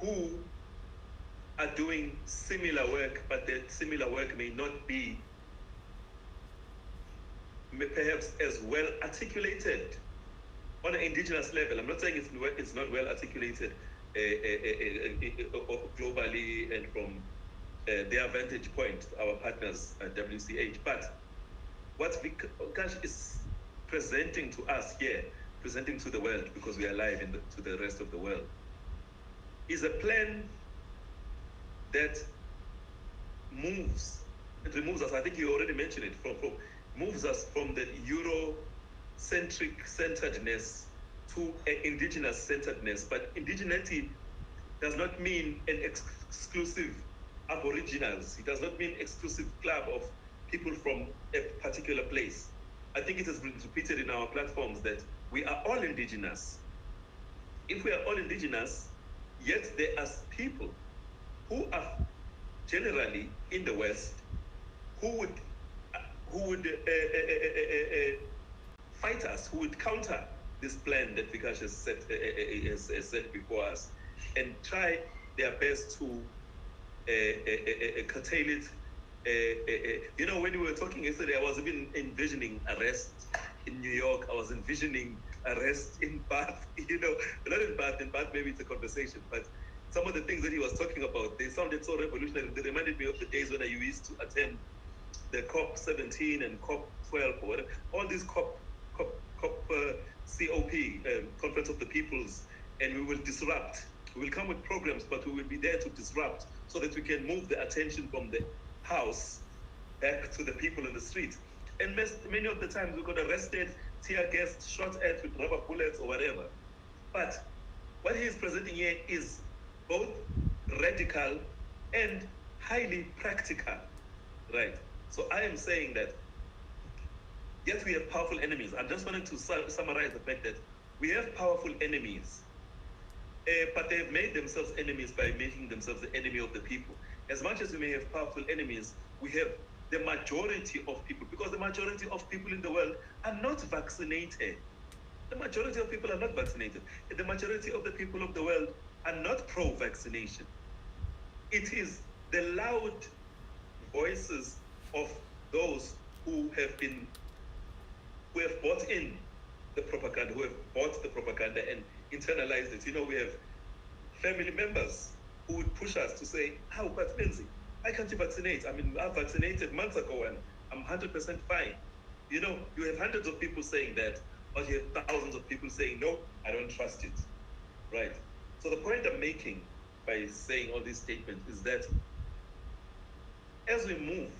who are doing similar work, but that similar work may not be perhaps as well articulated on an indigenous level. I'm not saying it's not well articulated globally and from their vantage point, our partners at WCH. But what Vikash is presenting to us here, presenting to the world, because we are live to the rest of the world, is a plan that removes us, I think you already mentioned it, moves us from the Eurocentric centeredness to an indigenous centeredness. But indigeneity does not mean an exclusive aboriginals. It does not mean exclusive club of people from a particular place. I think it has been repeated in our platforms that we are all indigenous. If we are all indigenous, yet there are people who are generally in the West who would fight us, who would counter this plan that Vikash has set before us, and try their best to curtail it. You know, when we were talking yesterday, I was even envisioning arrest in New York. I was envisioning arrest in Bath. You know, not in Bath. In Bath, maybe it's a conversation, but some of the things that he was talking about, they sounded so revolutionary. They reminded me of the days when I used to attend the COP17 and COP12 or whatever, all these COP Conference of the Peoples, and we will disrupt. We will come with programs, but we will be there to disrupt so that we can move the attention from the house back to the people in the street. And many of the times we got arrested, tear gassed, shot at with rubber bullets or whatever. But what he is presenting here is both radical and highly practical, right? So I am saying that, yes, we have powerful enemies. I just wanted to summarize the fact that we have powerful enemies, but they've made themselves enemies by making themselves the enemy of the people. As much as we may have powerful enemies, we have the majority of people, because the majority of people in the world are not vaccinated. The majority of people are not vaccinated. The majority of the people of the world are not pro-vaccination. It is the loud voices of those who have bought in the propaganda, who have bought the propaganda and internalized it. You know, we have family members who would push us to say, "How, but Lindsay, why can't you vaccinate? I mean, I vaccinated months ago and I'm 100% fine." You know, you have hundreds of people saying that, or you have thousands of people saying, "No, I don't trust it." Right? So the point I'm making by saying all these statements is that as we move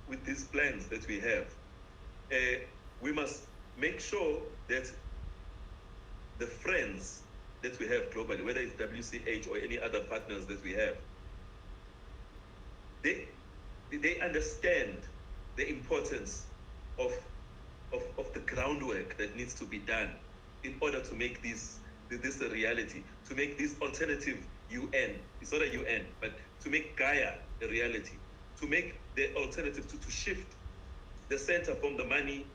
with these plans that we have, we must make sure that the friends that we have globally, whether it's WCH or any other partners that we have, they understand the importance of the groundwork that needs to be done in order to make this a reality, to make this alternative UN, it's not a UN, but to make Gaia a reality, to make the alternative, to shift the center from the money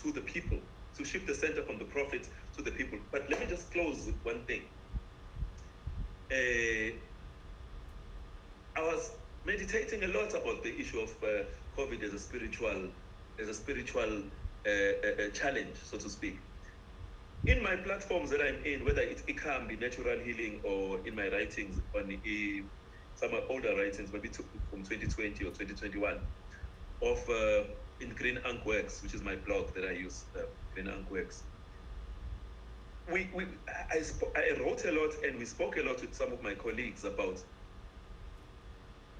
to the people, to shift the center from the profit to the people. But let me just close with one thing. I was meditating a lot about the issue of COVID as a spiritual challenge, so to speak. In my platforms that I'm in, whether it's Ikambi, Natural Healing, or in my writings on some older writings, maybe from 2020 or 2021, of in Green Unk Works, which is my blog that I use, Green Unk Works. I wrote a lot and we spoke a lot with some of my colleagues about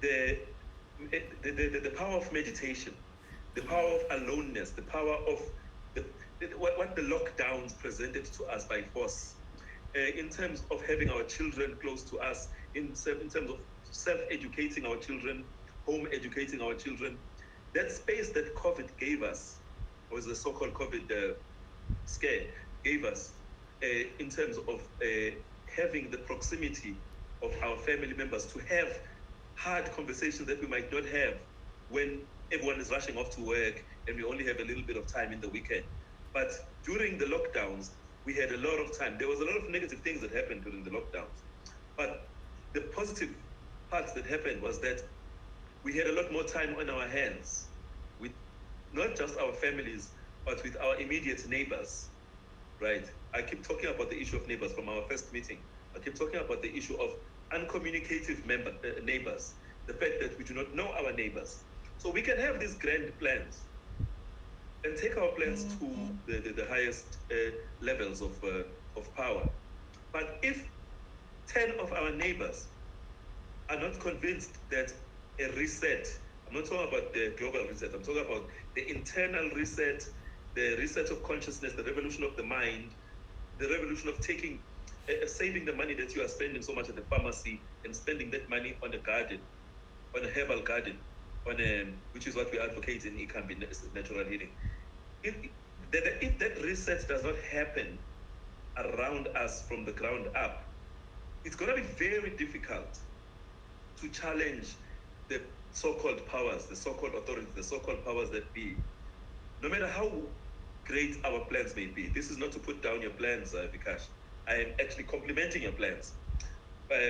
the power of meditation, the power of aloneness, the power of what the lockdowns presented to us by force, in terms of having our children close to us, in terms of self-educating our children, home educating our children. That space that COVID gave us, or the so-called COVID scare gave us, in terms of having the proximity of our family members to have hard conversations that we might not have when everyone is rushing off to work and we only have a little bit of time in the weekend. But during the lockdowns, we had a lot of time. There was a lot of negative things that happened during the lockdowns. But the positive parts that happened was that we had a lot more time on our hands with not just our families, but with our immediate neighbors, right? I keep talking about the issue of neighbors from our first meeting. I keep talking about the issue of uncommunicative neighbors, the fact that we do not know our neighbors. So we can have these grand plans and take our plans to the highest levels of power. But if 10 of our neighbors are not convinced that a reset, I'm not talking about the global reset, I'm talking about the internal reset, the reset of consciousness, the revolution of the mind, the revolution of saving the money that you are spending so much at the pharmacy and spending that money on a garden, on a herbal garden, which is what we advocate in Ikambi, Natural Healing. If that reset does not happen around us from the ground up, it's going to be very difficult to challenge the so-called powers, the so-called authorities, the so-called powers that be. No matter how great our plans may be, this is not to put down your plans, Vikash. I am actually complimenting your plans,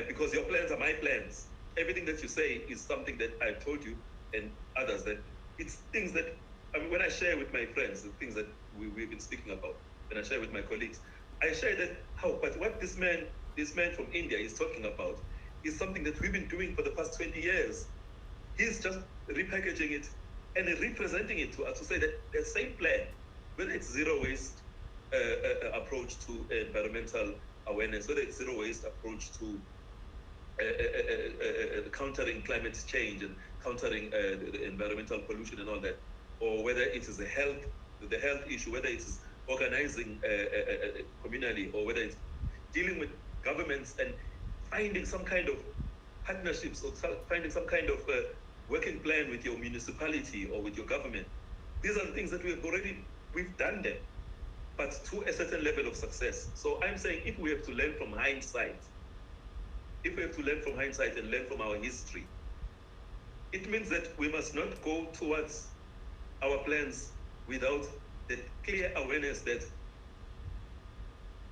because your plans are my plans. Everything that you say is something that I've told you and others, that it's things that, I mean, when I share with my friends, the things that we've been speaking about, when I share with my colleagues, I share that, but what this man from India is talking about is something that we've been doing for the past 20 years. He's just repackaging it and representing it to us to say that the same plan, whether it's zero waste approach to environmental awareness, whether it's zero waste approach to countering climate change and countering the environmental pollution and all that, or whether it is the health issue, whether it is organizing communally, or whether it's dealing with governments and finding some kind of partnerships, or finding some kind of working plan with your municipality or with your government. These are the things that we've done them, but to a certain level of success. So I'm saying, if we have to learn from hindsight, and learn from our history, it means that we must not go towards our plans without the clear awareness that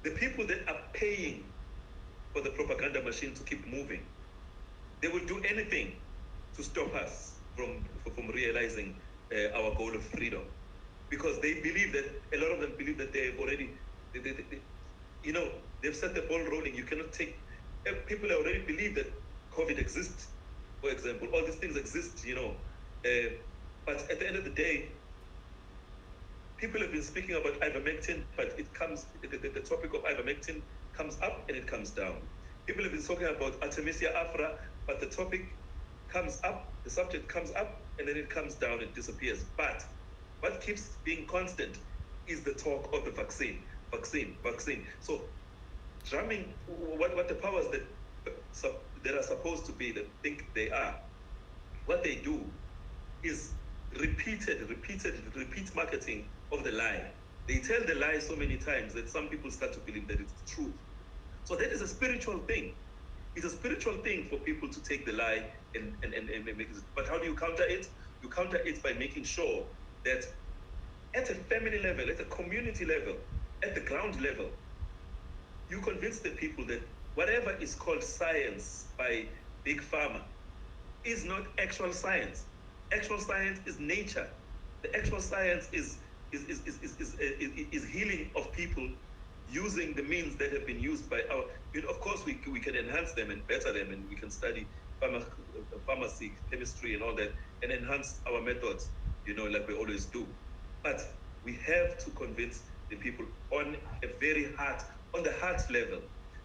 the people that are paying for the propaganda machine to keep moving, they will do anything to stop us from realizing our goal of freedom, because they believe that, a lot of them believe that they've already, they've set the ball rolling. You cannot take, people already believe that COVID exists, for example. All these things exist, but at the end of the day, people have been speaking about ivermectin, but the topic of ivermectin comes up and it comes down. People have been talking about Artemisia afra, but the topic comes up, the subject comes up, and then it comes down, it disappears. But what keeps being constant is the talk of the vaccine. So drumming what the powers that are supposed to be, that think they are, what they do is repeat marketing of the lie. They tell the lie so many times that some people start to believe that it's true. So that is a spiritual thing. It's a spiritual thing for people to take the lie and make it. But how do you counter it? You counter it by making sure that at a family level, at a community level, at the ground level, you convince the people that whatever is called science by Big Pharma is not actual science. Actual science is nature. The actual science is healing of people using the means that have been used by our, of course we can enhance them and better them, and we can study pharmacy, chemistry and all that, and enhance our methods, like we always do. But we have to convince the people on the heart level,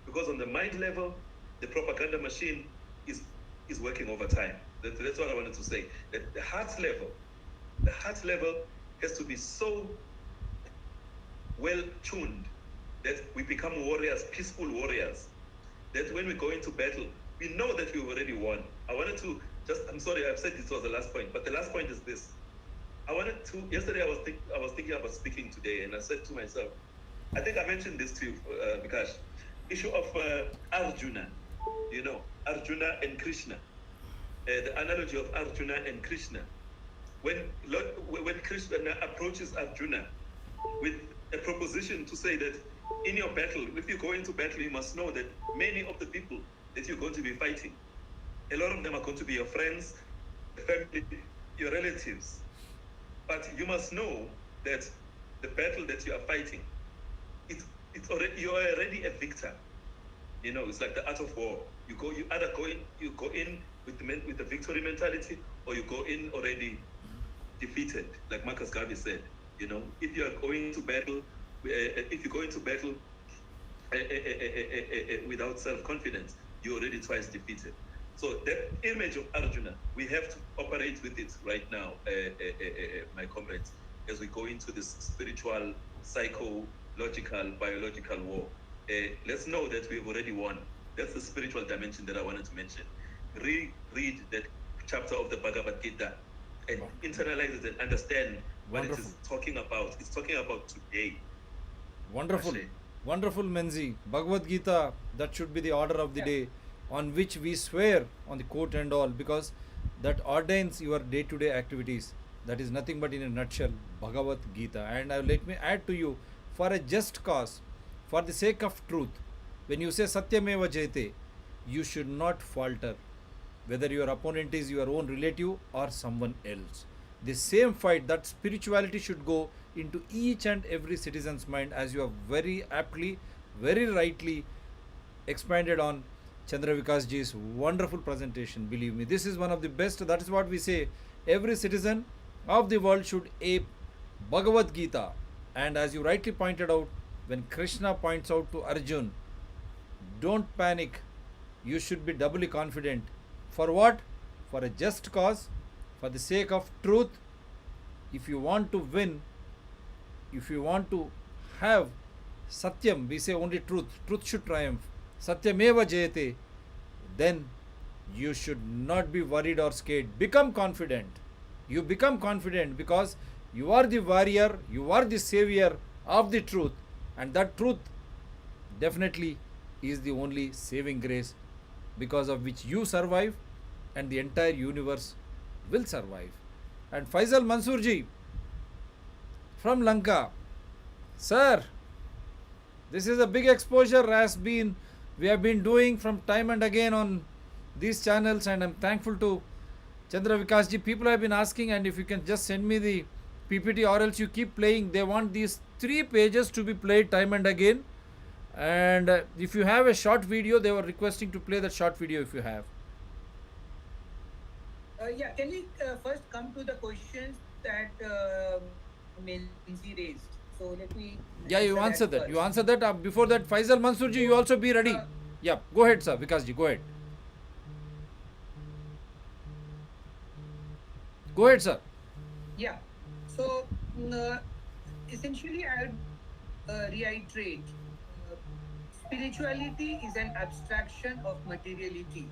because on the mind level, the propaganda machine is working overtime. That's what I wanted to say. That the heart level has to be so well tuned that we become warriors, peaceful warriors, that when we go into battle, we know that we've already won. I'm sorry, I've said this was the last point, but the last point is this. Yesterday I was thinking about speaking today, and I said to myself, I think I mentioned this to you, Vikash, issue of Arjuna, Arjuna and Krishna, the analogy of Arjuna and Krishna. When Krishna approaches Arjuna with a proposition to say that in your battle, if you go into battle, you must know that many of the people that you're going to be fighting, a lot of them are going to be your friends, your family, your relatives. But you must know that the battle that you are fighting, you are already a victor. It's like the art of war. You either go in with the victory mentality, or you go in already defeated, like Marcus Garvey said. If you are going to battle, without self-confidence, you're already twice defeated. So that image of Arjuna, we have to operate with it right now, my comrades, as we go into this spiritual, psychological, biological war. Let's know that we've already won. That's the spiritual dimension that I wanted to mention. Read that chapter of the Bhagavad Gita and internalize it and understand what Wonderful. it is talking about. It's talking about today. Wonderful. Ashley. Wonderful, Menzi. Bhagavad Gita, that should be the order of the day, on which we swear on the quote and all, because that ordains your day-to-day activities. That is nothing but, in a nutshell, Bhagavad Gita. And let me add to you, for a just cause, for the sake of truth, when you say Satyameva Jayate, you should not falter, whether your opponent is your own relative or someone else. The same fight, that spirituality should go into each and every citizen's mind, as you have very aptly, very rightly expanded on Chandra Vikash ji's wonderful presentation. Believe me, this is one of the best. That is what we say. Every citizen of the world should ape Bhagavad Gita. And as you rightly pointed out, when Krishna points out to Arjun, don't panic, you should be doubly confident. For what? For a just cause, for the sake of truth. If you want to win, if you want to have Satyam, we say only truth, truth should triumph. Satyameva Jayate, then you should not be worried or scared. Become confident. You become confident because you are the warrior, you are the savior of the truth, and that truth definitely is the only saving grace because of which you survive and the entire universe will survive. And Faisal Mansoorji from Lanka, sir, this is a big exposure as been we have been doing from time and again on these channels, and I'm thankful to Chandra Vikash ji. People have been asking, and if you can just send me the PPT or else you keep playing. They want these 3 pages to be played time and again. And if you have a short video, they were requesting to play that short video if you have. Yeah, can we first come to the questions that Menzi raised? So let me. Yeah, you answer that. You answer that. Before that, Faisal Mansoorji, you also be ready. Yeah, go ahead, sir. Vikas ji, go ahead. Go ahead, sir. Yeah. So essentially, I would reiterate. Spirituality is an abstraction of materiality.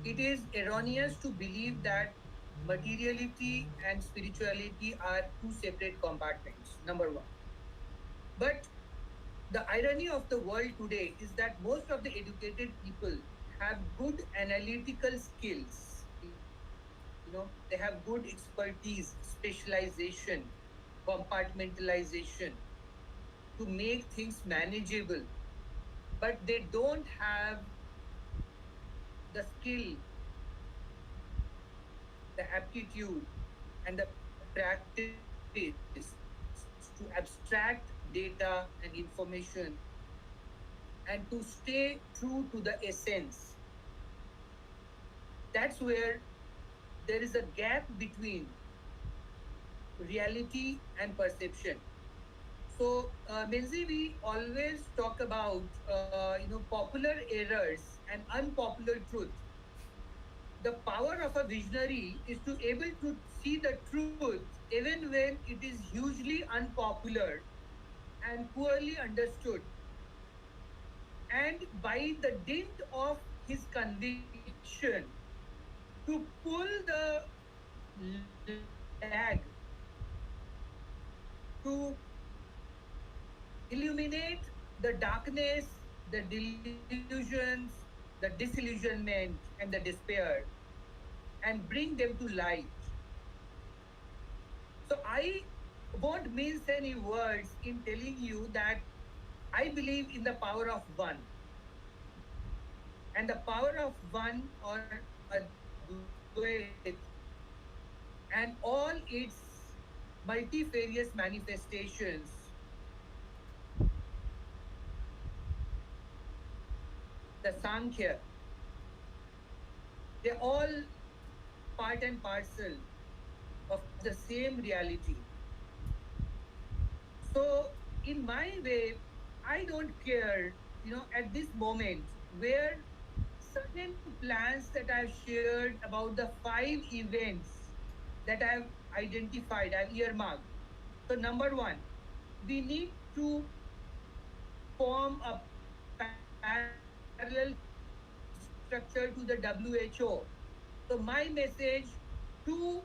It is erroneous to believe that materiality and spirituality are 2 separate compartments, number 1. But the irony of the world today is that most of the educated people have good analytical skills. You know, they have good expertise, specialization, compartmentalization to make things manageable. But they don't have the skill, the aptitude, and the practice to abstract data and information and to stay true to the essence. That's where there is a gap between reality and perception. So, Menzi, we always talk about popular errors and unpopular truth. The power of a visionary is to able to see the truth even when it is hugely unpopular and poorly understood. And by the dint of his conviction, to pull the lag, to illuminate the darkness, the delusions, the disillusionment, and the despair, and bring them to light. So I won't mince any words in telling you that I believe in the power of one. And the power of one or Advait and all its multifarious manifestations the Sankhya, they're all part and parcel of the same reality. So, in my way, I don't care, at this moment, where certain plans that I've shared about the 5 events that I've identified, I've earmarked. So, number 1, we need to form a parallel structure to the WHO. So my message to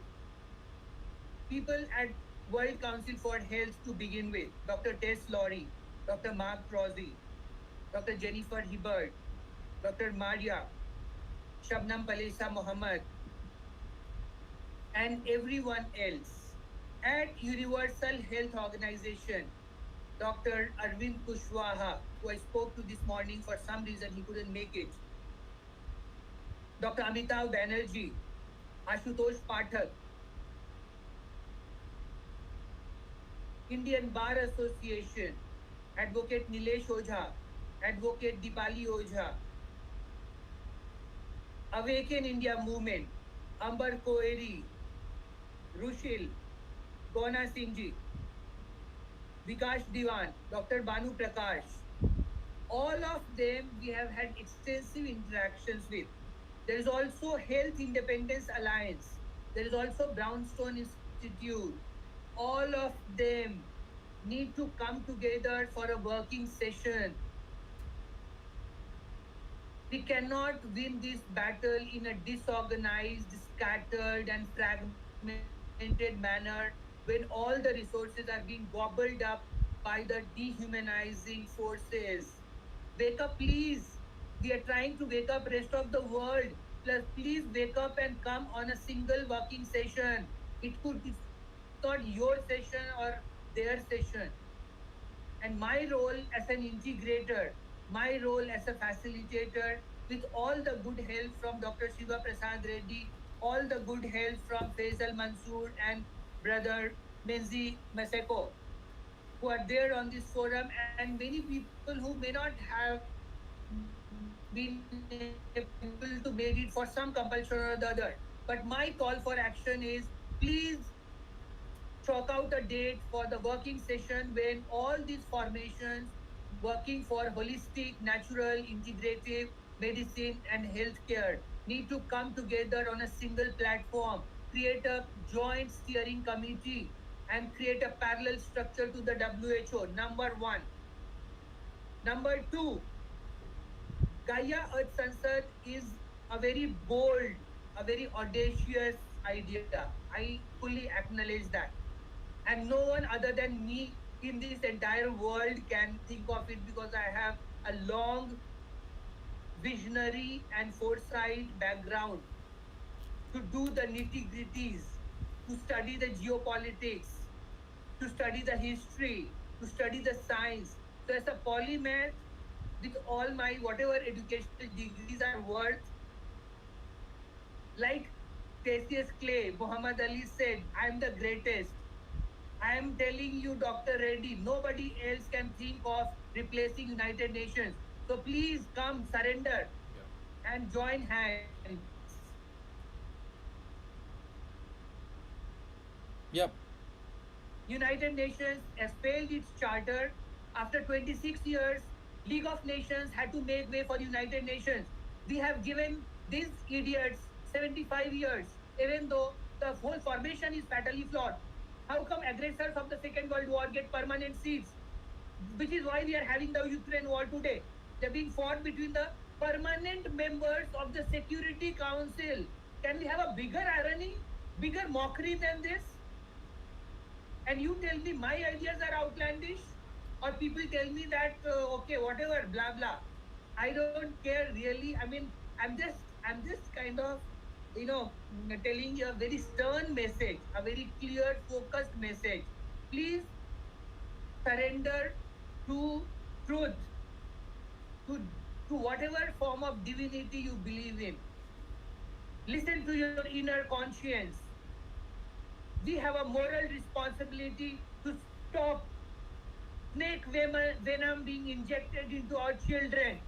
people at World Council for Health to begin with, Dr. Tess Lawrie, Dr. Mark Crosby, Dr. Jennifer Hibbert, Dr. Maria, Shabnam Palesa Mohammed, and everyone else at Universal Health Organization, Dr. Arvind Kushwaha, who I spoke to this morning, for some reason he couldn't make it, Dr. Amitav Banerjee, Ashutosh Pathak, Indian Bar Association, Advocate Nilesh Ojha, Advocate Dipali Ojha, Awaken India Movement, Ambar Koheri, Rushil, Gona Singh Ji, Vikash Diwan, Dr. Banu Prakash, All of them we have had extensive interactions with. There is also Health Independence Alliance. There is also Brownstone Institute. All of them need to come together for a working session. We cannot win this battle in a disorganized, scattered, and fragmented manner when all the resources are being gobbled up by the dehumanizing forces. Wake up, please. We are trying to wake up rest of the world. Plus, please wake up and come on a single working session. It's not your session or their session. And my role as an integrator, my role as a facilitator, with all the good help from Dr. Shiva Prasad Reddy, all the good help from Faisal Mansoor and brother Menzi Maseko, who are there on this forum, and many people who may not have been able to make it for some compulsion or the other. But my call for action is please chalk out a date for the working session when all these formations working for holistic, natural, integrative medicine and healthcare need to come together on a single platform, create a joint steering committee, and create a parallel structure to the WHO. Number one. Number two, Gaia Earth Sansad is a very bold, a very audacious idea. I fully acknowledge that. And no one other than me in this entire world can think of it because I have a long visionary and foresight background to do the nitty gritties, to study the geopolitics, to study the history, to study the science. So, as a polymath, with all my whatever educational degrees are worth, like Theseus Clay, Muhammad Ali said, I am the greatest. I am telling you, Dr. Reddy, nobody else can think of replacing United Nations. So please come, surrender, and join hands. Yep. United Nations has failed its charter. After 26 years, League of Nations had to make way for United Nations. We have given these idiots 75 years, even though the whole formation is fatally flawed. How come aggressors of the Second World War get permanent seats? Which is why we are having the Ukraine war today. They're being fought between the permanent members of the Security Council. Can we have a bigger irony, bigger mockery than this? And you tell me my ideas are outlandish, or people tell me that okay, whatever, blah blah. I don't care really. I mean, I'm just kind of, telling you a very stern message, a very clear, focused message. Please surrender to truth, to to whatever form of divinity you believe in. Listen to your inner conscience. We have a moral responsibility to stop snake venom being injected into our children.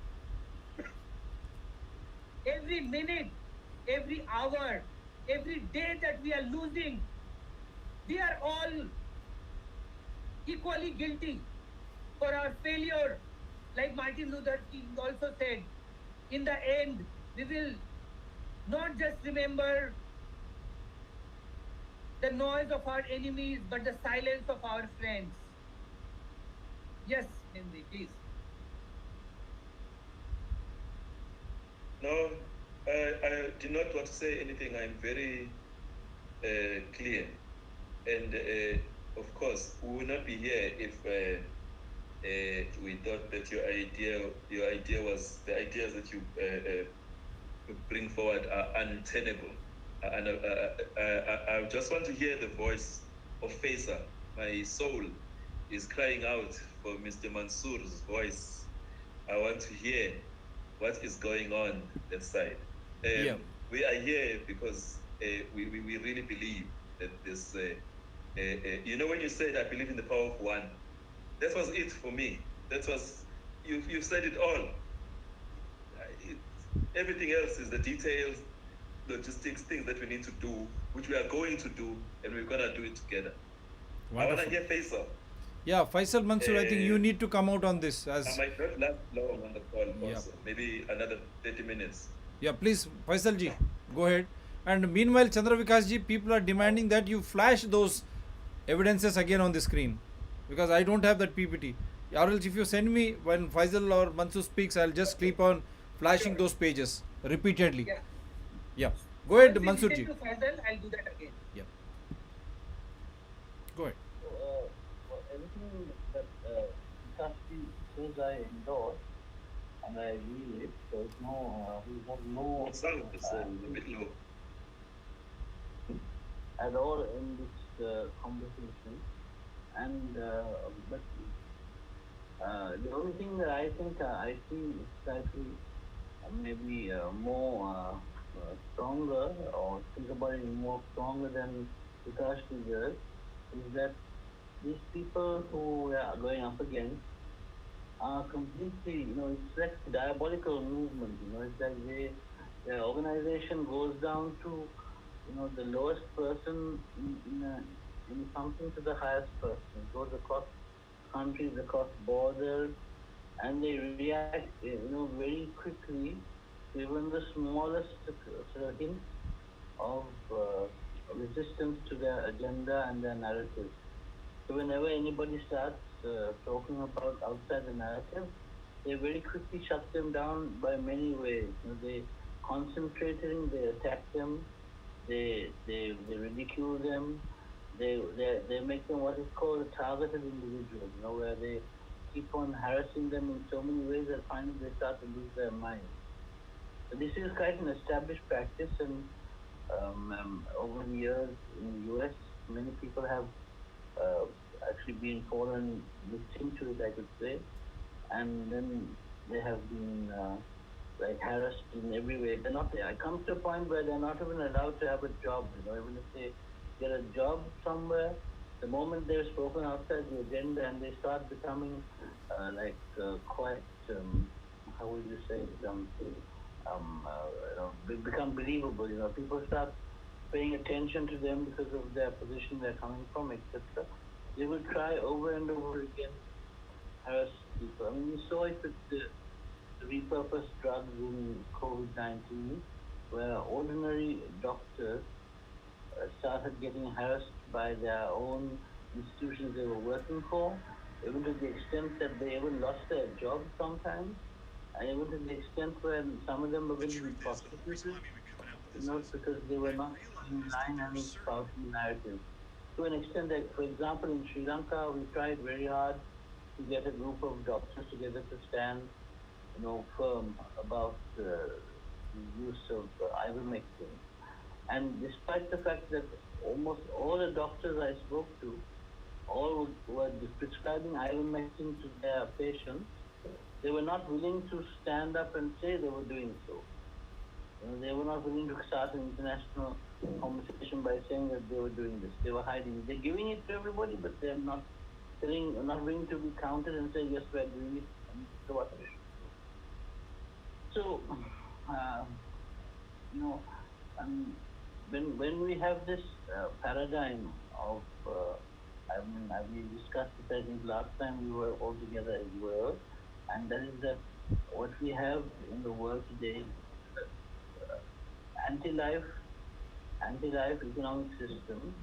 Every minute, every hour, every day that we are losing, we are all equally guilty for our failure. Like Martin Luther King also said, in the end, we will not just remember the noise of our enemies, but the silence of our friends. Yes, Mindy, please. No, I do not want to say anything. I'm very clear. And of course, we will not be here if we thought that your idea was the ideas that you bring forward are untenable. And I just want to hear the voice of Faisal. My soul is crying out for Mr. Mansour's voice. I want to hear what is going on that side. We are here because we really believe that this, when you said, I believe in the power of one, that was it for me. That was, you've said it all. Everything else is the details, logistics, things that we need to do, which we are going to do, and we're going to do it together. Wonderful. I want to hear Faisal. Yeah, Faisal Mansoor, I think you Uh, need to come out on this I as. might not last long on the call Yeah. also, maybe another 30 minutes. Yeah, please, Faisal ji, go ahead. And meanwhile, Chandra Vikash ji, people are demanding that you flash those evidences again on the screen because I don't have that PPT. Or else, if you send me when Faisal or Mansoor speaks, I'll just keep on flashing Sure. those pages repeatedly. Yeah. Yeah. Go So ahead, once we Mansoor listen ji. to Faisal, I'll do that again. Yeah. Go ahead. So, everything that Vikash says I endorse and I agree with. There's no, we have no The sound is a bit low. at all in this conversation. And but the only thing that I think I see slightly maybe more stronger or think about it more stronger than Vikash does is that these people who we are going up against are completely, it's like diabolical movement, it's like the organization goes down to, the lowest person in something to the highest person. It goes across countries, across borders, and they react, very quickly to even the smallest sort of hint of resistance to their agenda and their narrative. So whenever anybody starts talking about outside the narrative, they very quickly shut them down by many ways. They concentrating, they attack them, they ridicule them, they make them what is called a targeted individual, where they keep on harassing them in so many ways that finally they start to lose their mind. So this is quite an established practice, and over the years in the US, many people have uh, actually been fallen victim to it, I could say, and then they have been like harassed in every way. They're not. I come to a point where they're not even allowed to have a job. Even if they get a job somewhere, the moment they've spoken outside the agenda and they start becoming quite how would you say it, become believable. People start paying attention to them because of their position they're coming from, etc. They will try over and over again harass people. I mean, we saw it with the repurposed drugs in COVID-19, where ordinary doctors started getting harassed by their own institutions they were working for, even to the extent that they even lost their jobs sometimes, and even to the extent where some of them were going to be prosecuted, because they were not in line and spouting narrative. To an extent that, for example, in Sri Lanka, we tried very hard to get a group of doctors together to stand, firm about the use of ivermectin. And despite the fact that almost all the doctors I spoke to all were prescribing ivermectin to their patients, they were not willing to stand up and say they were doing so. They were not willing to start an international conversation by saying that they were doing this. They were hiding. They're giving it to everybody, but they're not not willing to be counted and say, yes, we're doing it. And so what we should do. So, uh, you know, um, when we have this paradigm of, we discussed it, I think, last time we were all together as well, and that is that what we have in the world today is anti-life, anti-life economic system,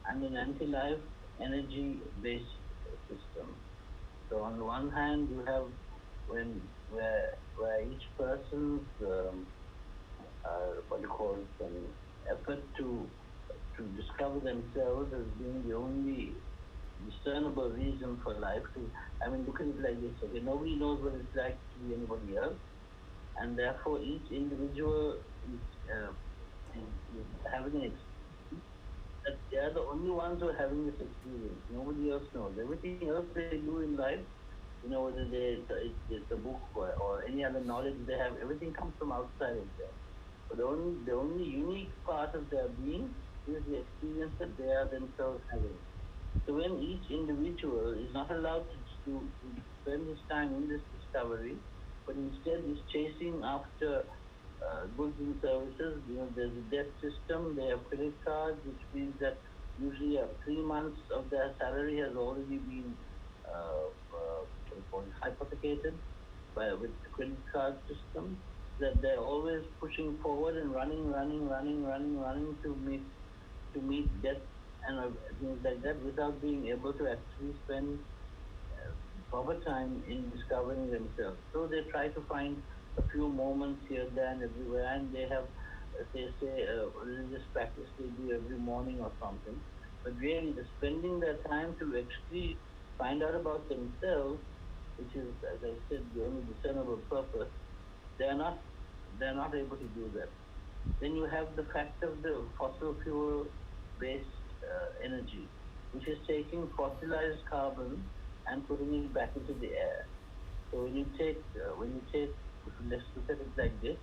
and an anti-life energy-based system. So on the one hand, you have when where each person's what do you call it, an effort to discover themselves as being the only discernible reason for life. I mean, look at it like this: okay, nobody knows what it's like to be anybody else, and therefore each individual is having an experience that they are the only ones who are having this experience. Nobody else knows. Everything else they do in life, whether it's a book or any other knowledge they have, everything comes from outside of them. But the only unique part of their being is the experience that they are themselves having. So when each individual is not allowed to spend his time in this discovery, but instead is chasing after goods and services, there's a debt system, they have credit cards, which means that usually 3 months of their salary has already been what do you call it, hypothecated with the credit card system, that they're always pushing forward and running to meet debt and things like that without being able to actually spend proper time in discovering themselves. So they try to find a few moments here, there, and everywhere, and they have, they say, a religious practice they do every morning or something. But really, the spending their time to actually find out about themselves, which is, as I said, the only discernible purpose, they're not able to do that. Then you have the fact of the fossil fuel based energy, which is taking fossilized carbon and putting it back into the air. So when you take, let's look at it like this: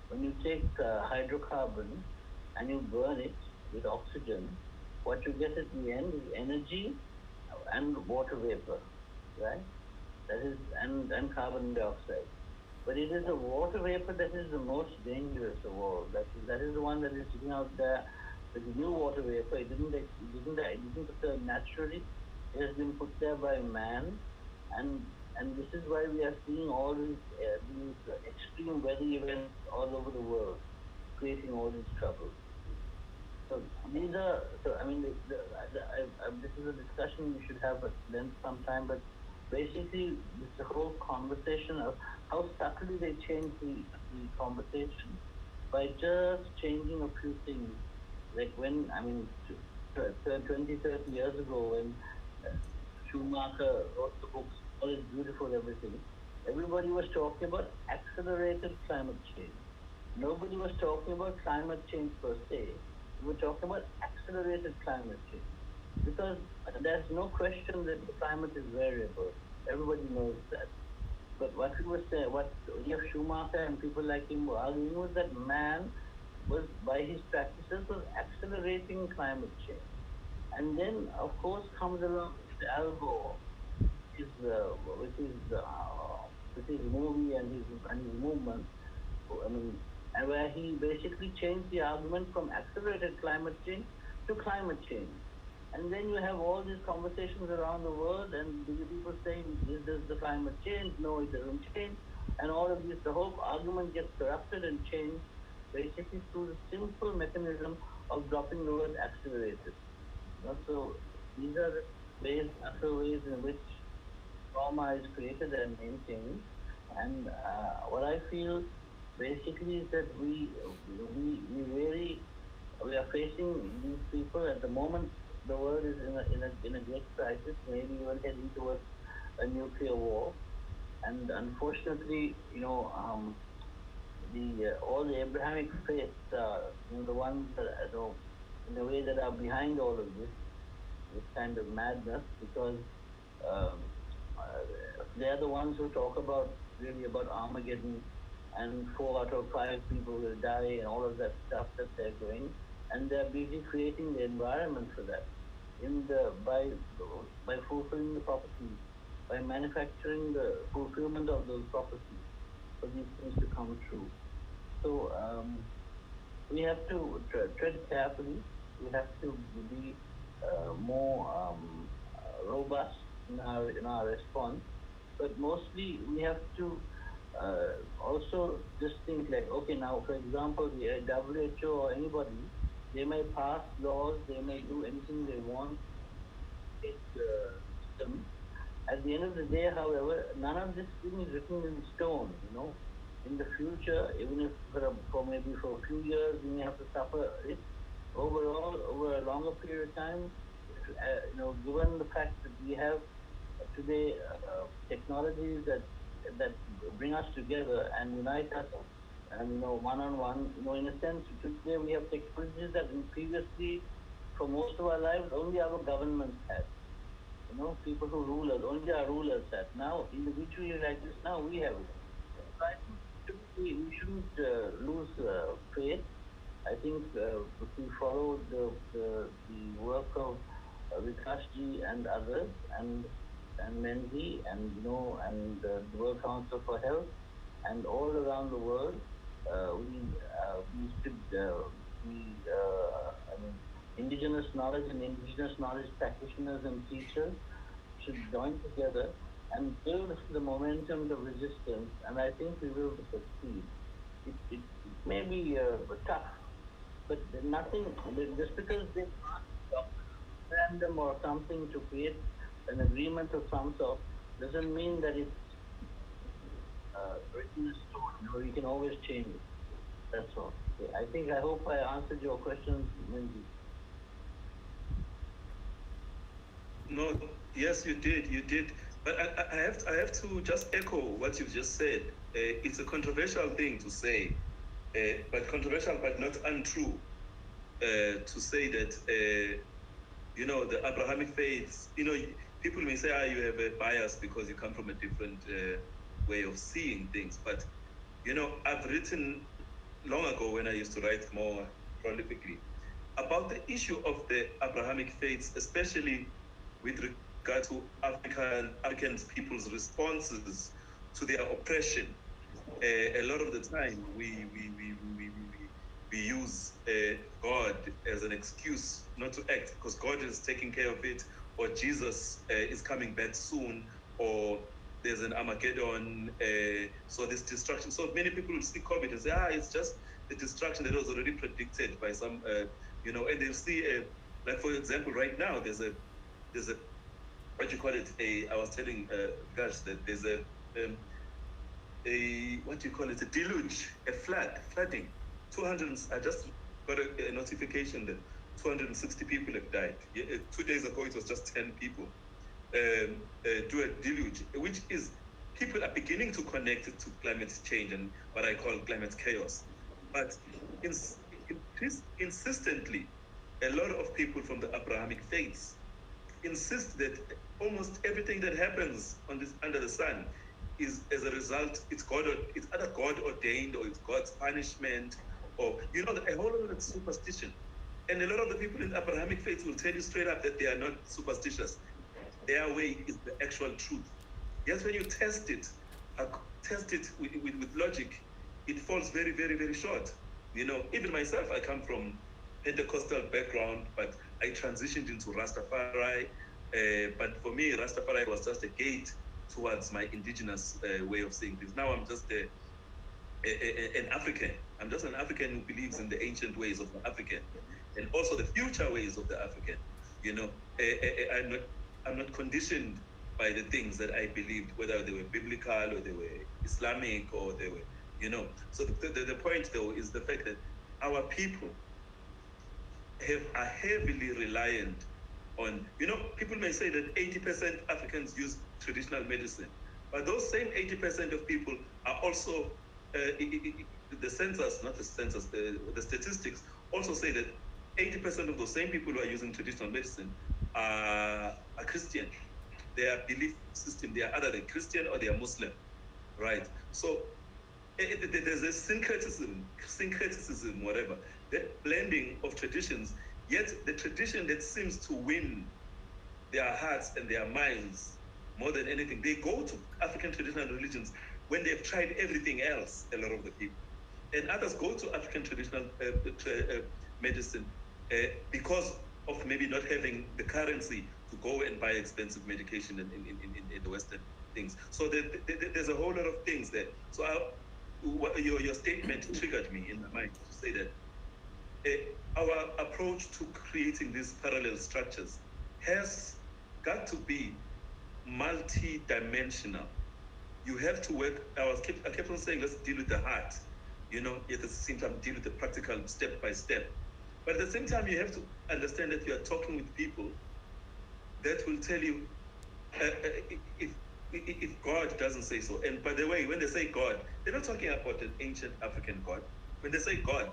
when you take hydrocarbon and you burn it with oxygen, what you get at the end is energy and water vapor, right? That is, and carbon dioxide. But it is the water vapor that is the most dangerous of all. That is the one that is sitting out there. The new water vapor, it didn't occur naturally. It has been put there by man, and this is why we are seeing all these extreme weather events all over the world, creating all these troubles. So these are, so I mean, this is a discussion we should have at length sometime, but basically this whole conversation of how subtly they change the conversation by just changing a few things. Like when, I mean, 20, 30 years ago when Schumacher wrote the books, All is Beautiful, Everything, everybody was talking about accelerated climate change. Nobody was talking about climate change per se. We were talking about accelerated climate change. Because there's no question that the climate is variable. Everybody knows that. But what we were saying, what Jeff Schumacher and people like him were arguing was that man was, by his practices, was accelerating climate change. And then, of course, comes along Al Gore, with his movie and his movement. I mean, and where he basically changed the argument from accelerated climate change to climate change. And then you have all these conversations around the world, and the people saying, is this the climate change? No, it doesn't change. And all of this, the whole argument gets corrupted and changed basically through the simple mechanism of dropping the word accelerated. So these are the subtle ways in which trauma is created and maintained. And what I feel basically is that we are facing these people at the moment. The world is in a great crisis, maybe even heading towards a nuclear war. And unfortunately, all the Abrahamic faiths, the ones that, in a way, that are behind all of this kind of madness, because they're the ones who talk about Armageddon, and 4 out of 5 people will die, and all of that stuff that they're doing, and they're busy creating the environment for that, by fulfilling the prophecies, by manufacturing the fulfillment of those prophecies for these things to come true. So we have to tread carefully. We have to be more robust in our response, but mostly we have to also just think like, okay, now for example, the WHO or anybody, they may pass laws, they may do anything they want, it's system. At the end of the day, however, none of this thing is written in stone. In the future, even if for maybe for a few years we may have to suffer it, overall, over a longer period of time, given the fact that we have today technologies that bring us together and unite us, and one on one. In a sense, today we have technologies that previously, for most of our lives, only our governments had. People who rule us, only our rulers had. Now, individually like this, now we have it. So I think we shouldn't lose faith. I think if we follow the work of Vikash ji and others, and Menzi, and the World Council for Health, and all around the world, we should indigenous knowledge and indigenous knowledge practitioners and teachers should join together and build the momentum of resistance, and I think we will succeed. It may be tough, but nothing, just because they referendum or something to create an agreement of some sort doesn't mean that it's written in stone. You can always change it. That's all. Okay. I hope I answered your questions, Mindy. No, yes, you did. But I have to just echo what you've just said. It's a controversial thing to say, but controversial but not untrue. To say that, the Abrahamic faiths, people may say, you have a bias because you come from a different way of seeing things. But, I've written long ago when I used to write more prolifically about the issue of the Abrahamic faiths, especially with regard to African people's responses to their oppression. A lot of the time, we use God as an excuse not to act because God is taking care of it, or Jesus is coming back soon, or there's an Armageddon, so this destruction. So many people will see COVID and say, it's just the destruction that was already predicted by some, and they'll see, like for example, right now there's a what you call it? I was telling guys that there's a what do you call it? A deluge, a flooding. 200. I just got a notification that 260 people have died. 2 days ago, it was just 10 people. Do a deluge, which is people are beginning to connect it to climate change and what I call climate chaos. But insistently, a lot of people from the Abrahamic faiths insist that almost everything that happens under the sun is as a result, it's either God ordained or it's God's punishment, or a whole lot of superstition. And a lot of the people in Abrahamic faith will tell you straight up that they are not superstitious. Their way is the actual truth. Yes, when you test it with logic, it falls very, very, very short. Even myself, I come from Pentecostal background, but I transitioned into Rastafari. But for me, Rastafari was just a gate towards my indigenous way of seeing things. Now I'm just an African. I'm just an African who believes in the ancient ways of the African and also the future ways of the African. I'm not conditioned by the things that I believed, whether they were biblical or they were Islamic or they were, So the point though is the fact that our people are heavily reliant on, people may say that 80% Africans use traditional medicine, but those same 80% of people are also, the census, not the census, the statistics also say that 80% of those same people who are using traditional medicine are Christian. Their belief system, they are either they're Christian or they are Muslim, right? So there's a syncretism, whatever, that blending of traditions, yet the tradition that seems to win their hearts and their minds more than anything, they go to African traditional religions when they've tried everything else, a lot of the people. And others go to African traditional medicine because of maybe not having the currency to go and buy expensive medication in the Western things. So there's a whole lot of things there. So your statement triggered me in my mind to say that our approach to creating these parallel structures has got to be multi-dimensional. You have to work. I kept on saying, let's deal with the heart, yet at the same time deal with the practical step by step. But at the same time, you have to understand that you are talking with people that will tell you if God doesn't say so. And by the way, when they say God, they're not talking about an ancient African God. When they say God,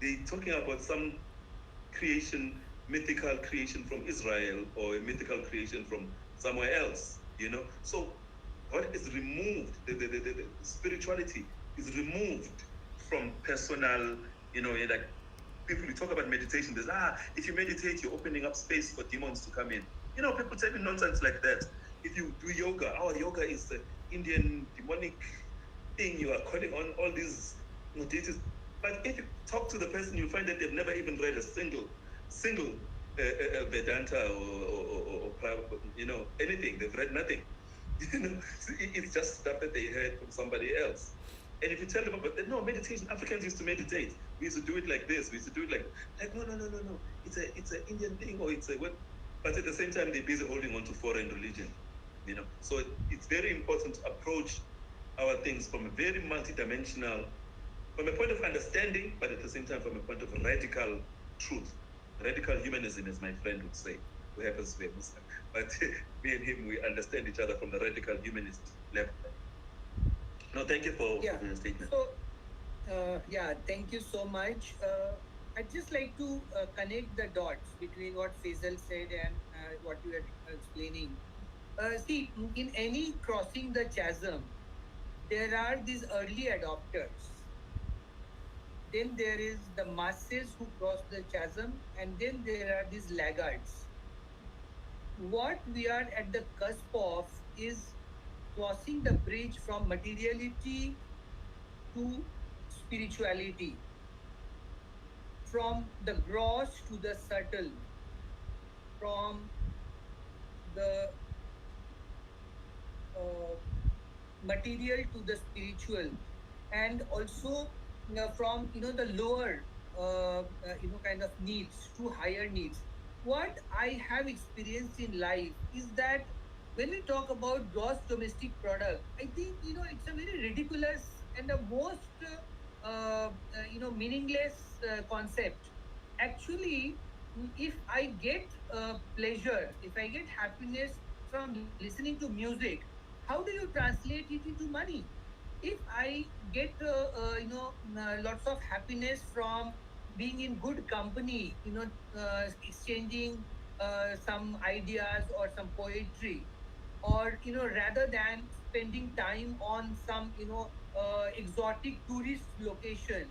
they're talking about some creation, mythical creation from Israel or a mythical creation from somewhere else, So God is removed, the spirituality is removed from personal, like people, you talk about meditation, there's, if you meditate, you're opening up space for demons to come in. People tell me nonsense like that. If you do yoga, yoga is the Indian demonic thing, you are calling on all these deities. But if you talk to the person, you find that they've never even read a single Vedanta or anything. They've read nothing. It's just stuff that they heard from somebody else. And if you tell them about no meditation, Africans used to meditate. We used to do it like this. We used to do it like no. It's an Indian thing or it's a what? But at the same time, they're busy holding on to foreign religion. So it's very important to approach our things from a very multidimensional, from a point of understanding, but at the same time from a point of radical truth. Radical humanism, as my friend would say, who happens to be a Muslim. But me and him, we understand each other from the radical humanist level. No, thank you for the statement. So, thank you so much. I'd just like to connect the dots between what Faisal said and what you are explaining. See, in any crossing the chasm, there are these early adopters. Then there is the masses who cross the chasm, and then there are these laggards. What we are at the cusp of is crossing the bridge from materiality to spirituality, from the gross to the subtle, from the material to the spiritual, and also from the lower kind of needs to higher needs. What I have experienced in life is that when we talk about gross domestic product, I think it's a very ridiculous and the most meaningless concept. Actually, if I get pleasure, if I get happiness from listening to music, how do you translate it into money? If I get lots of happiness from being in good company, exchanging some ideas or some poetry, or rather than spending time on some exotic tourist location,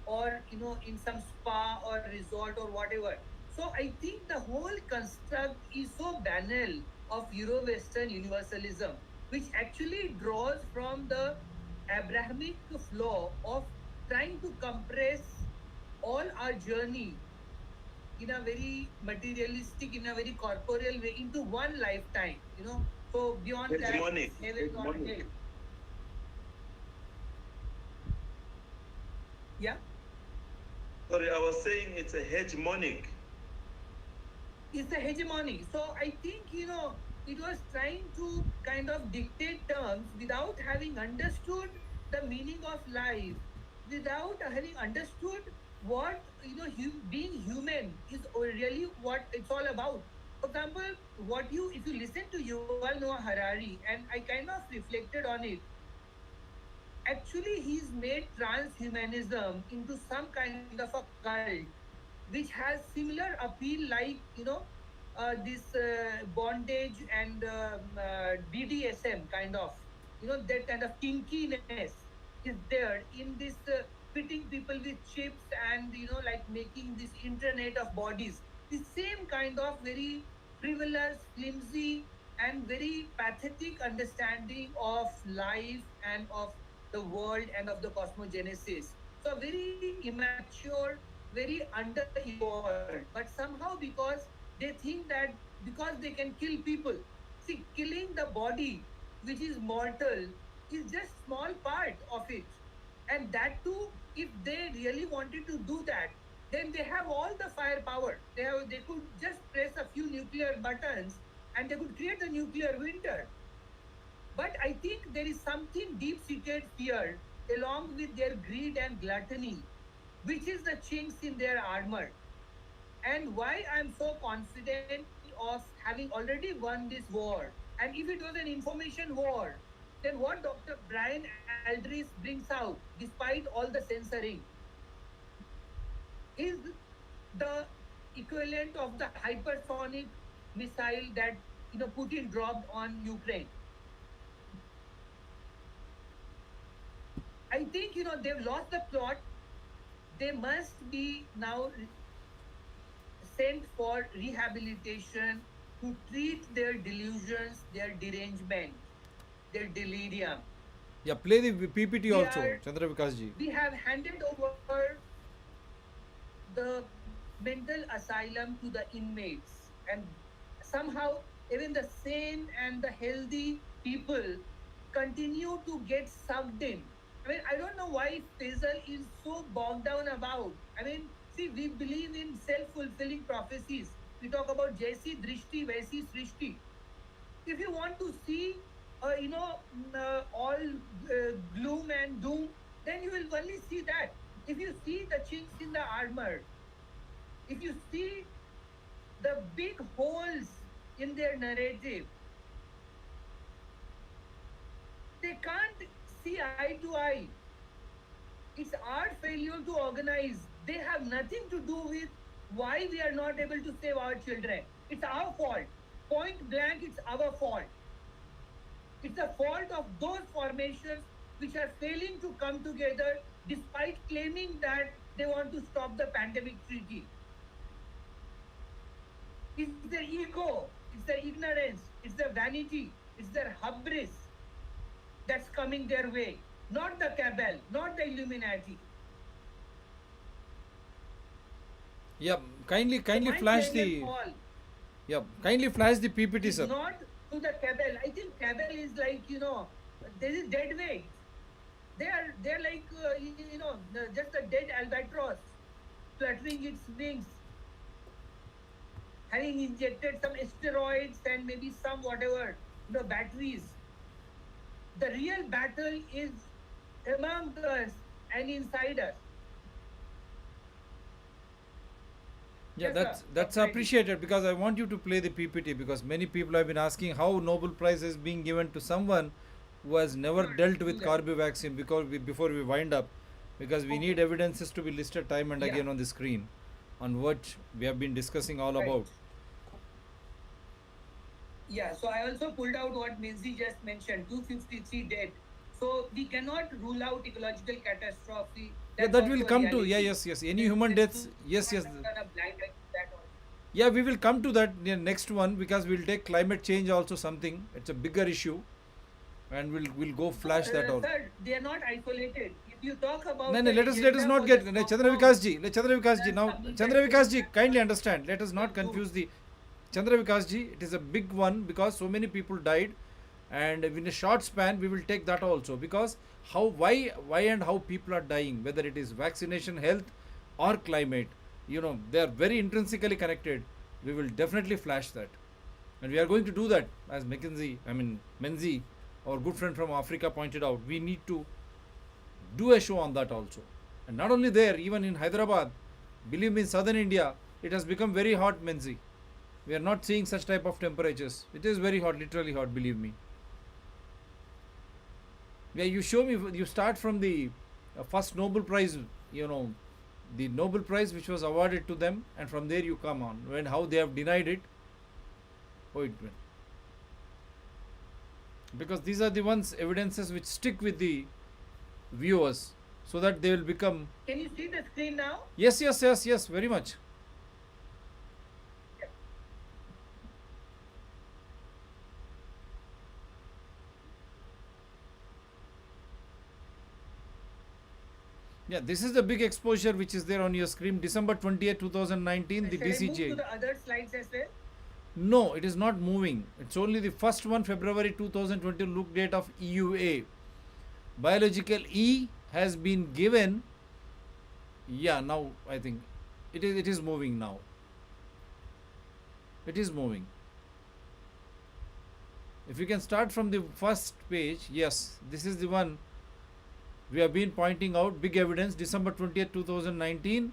or in some spa or resort or whatever. So I think the whole construct is so banal of Euro-Western universalism, which actually draws from the Abrahamic flaw of trying to compress all our journey in a very materialistic, in a very corporeal way into one lifetime. So beyond Hegemonic. that, heaven or hell. Yeah. Sorry, I was saying it's a hegemonic. It's a hegemony. So I think, it was trying to kind of dictate terms without having understood the meaning of life, without having understood what, being human is really what it's all about. For example, if you listen to Yuval Noah Harari, and I kind of reflected on it, actually he's made transhumanism into some kind of a cult which has similar appeal like this bondage and BDSM kind of, that kind of kinkiness is there in this fitting people with chips and like making this internet of bodies. The same kind of very frivolous, flimsy, and very pathetic understanding of life and of the world and of the cosmogenesis. So very immature, very under-evolved, but somehow because they think that because they can kill people. See, killing the body, which is mortal, is just small part of it. And that too, if they really wanted to do that, then they have all the firepower. They could just press a few nuclear buttons and they could create a nuclear winter. But I think there is something deep seated fear along with their greed and gluttony, which is the chinks in their armor. And why I'm so confident of having already won this war. And if it was an information war, then what Dr. Brian Aldrich brings out, despite all the censoring, is the equivalent of the hypersonic missile that Putin dropped on Ukraine. I think they've lost the plot. They must be now sent for rehabilitation to treat their delusions, their derangement, their delirium. Yeah, play the PPT also, Chandra Vikash ji. We have handed over the mental asylum to the inmates, and somehow even the sane and the healthy people continue to get sucked in. I mean, I don't know why Faisal is so bogged down about. I mean, see, we believe in self-fulfilling prophecies. We talk about Jaisi Drishti, Vaisi Srishti. If you want to see, all gloom and doom, then you will only see that. If you see the chinks in the armor, if you see the big holes in their narrative, they can't see eye to eye. It's our failure to organize. They have nothing to do with why we are not able to save our children. It's our fault. Point blank, it's our fault. It's the fault of those formations which are failing to come together despite claiming that they want to stop the pandemic treaty. It's their ego, it's their ignorance, it's their vanity, it's their hubris that's coming their way, not the cabal, not the Illuminati. Yeah, kindly My flash clarion the call kindly flash the PPT, is sir. not to the cabal. I think cabal is like, there is dead weight. They're like, just a dead albatross fluttering its wings, having injected some asteroids and maybe some whatever, batteries. The real battle is among us and inside us. Yeah, Yes, sir. that's Dr. ID. appreciated, because I want you to play the PPT, because many people have been asking how Nobel Prize is being given to someone who has never Sure, dealt do with that. Corby vaccine, because before we wind up, because we need Okay. evidences to be listed time and Yeah. again on the screen on what we have been discussing all Right. about. Yeah, so I also pulled out what Minzy just mentioned, 253 dead. So we cannot rule out ecological catastrophe. Yeah, That's that will also a come to, reality. yes, any human deaths, yes, Not turn a blind eye to that also. yeah, we will come to that in next one, because we'll take climate change also something. It's a bigger issue, and we'll go flash that out. Sir, they are not isolated. If you talk about No, the let us agenda not for get the Chandra lockdown, Vikash ji. Chandra Vikash ji, that's now submitted Chandra to Vikash ji, the kindly understand. Let us not group. confuse the Chandra Vikash ji. It is a big one, because so many people died, and in a short span we will take that also, because why and how people are dying, whether it is vaccination, health, or climate. They are very intrinsically connected. We will definitely flash that, and we are going to do that, as Menzi, our good friend from Africa, pointed out. We need to do a show on that also. And not only there, even in Hyderabad, believe me, in southern India, it has become very hot, Menzi. We are not seeing such type of temperatures. It is very hot, literally hot, believe me. Yeah, you show me, you start from the first Nobel Prize, the Nobel Prize which was awarded to them, and from there you come on, when how they have denied it. Because these are the ones, evidences which stick with the viewers, so that they will become. Can you see the screen now? Yes, very much. Yeah, this is the big exposure which is there on your screen. December 20th, 2019, the Shall I move to BCJ. the other slides as well? No, it is not moving. It's only the first one, February 2020, look date of EUA. Biological E has been given. Yeah, now I think it is moving now. It is moving. If you can start from the first page, yes, this is the one we have been pointing out. Big evidence, December 20th, 2019.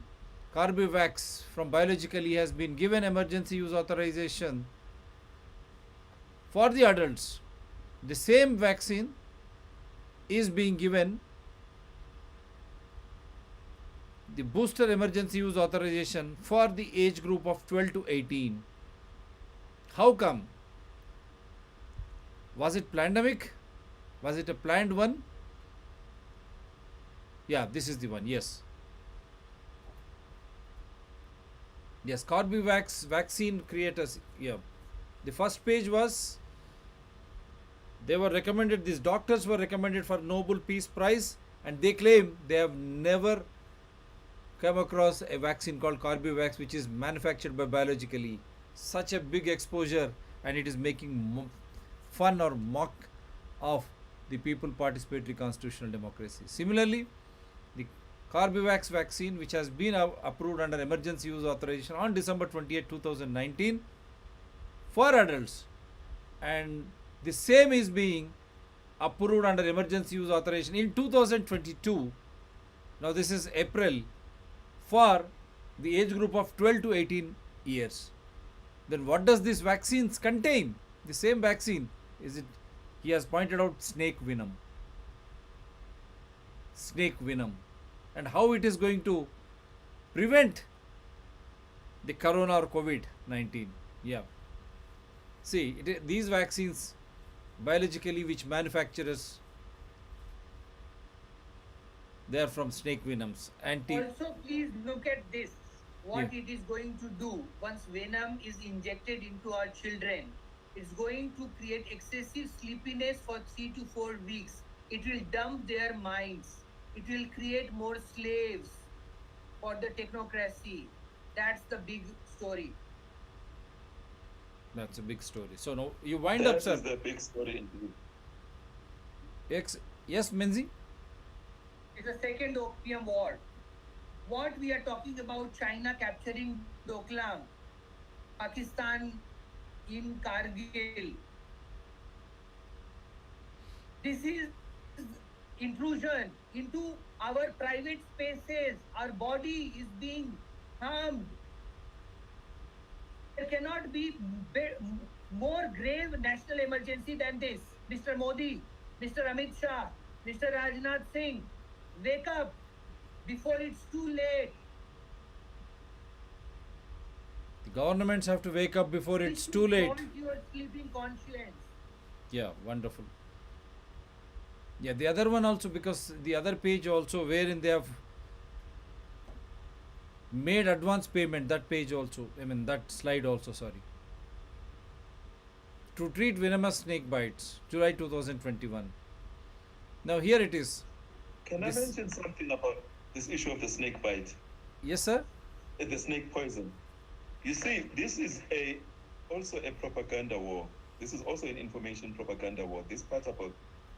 Corbevax from Biological E has been given emergency use authorization for the adults. The same vaccine is being given the booster emergency use authorization for the age group of 12 to 18. How come? Was it pandemic? Was it a planned one? Yeah, this is the one. Yes. Yes, Corbevax vaccine creators. Yeah. The first page was, they were recommended, these doctors were recommended for Nobel Peace Prize, and they claim they have never come across a vaccine called Corbevax, which is manufactured by biologically. Such a big exposure, and it is making fun or mock of the people participatory constitutional democracy. Similarly, the Corbevax vaccine, which has been approved under emergency use authorization on December 28, 2019 for adults, and the same is being approved under emergency use authorization in 2022. Now this is April, for the age group of 12 to 18 years. Then what does this vaccines contain? The same vaccine, is it, he has pointed out snake venom. Snake venom. And how it is going to prevent the corona or COVID-19. Yeah. See, these vaccines biologically which manufacturers, they are from snake venoms. Also, please look at this. What Yeah. it is going to do once venom is injected into our children. It's going to create excessive sleepiness for 3 to 4 weeks. It will dump their minds. It will create more slaves for the technocracy. That's the big story. That's a big story. So now you wind up, That sir. is the big story indeed. Yes, Menzi? It's a second opium war. What we are talking about, China capturing Doklam, Pakistan in Kargil. This is intrusion into our private spaces. Our body is being harmed. There cannot be more grave national emergency than this. Mr. Modi, Mr. Amit Shah, Mr. Rajnath Singh, wake up before it's too late. The governments have to wake up before it's too late. Don't your sleeping conscience. Yeah, wonderful. Yeah, the other one also, because the other page also wherein they have made advance payment, that page also, I mean that slide also, sorry. To treat venomous snake bites, July 2021. Now here it is. Can I mention something about this issue of the snake bite? Yes, sir? The snake poison. You see, this is also a propaganda war. This is also an information propaganda war. This part about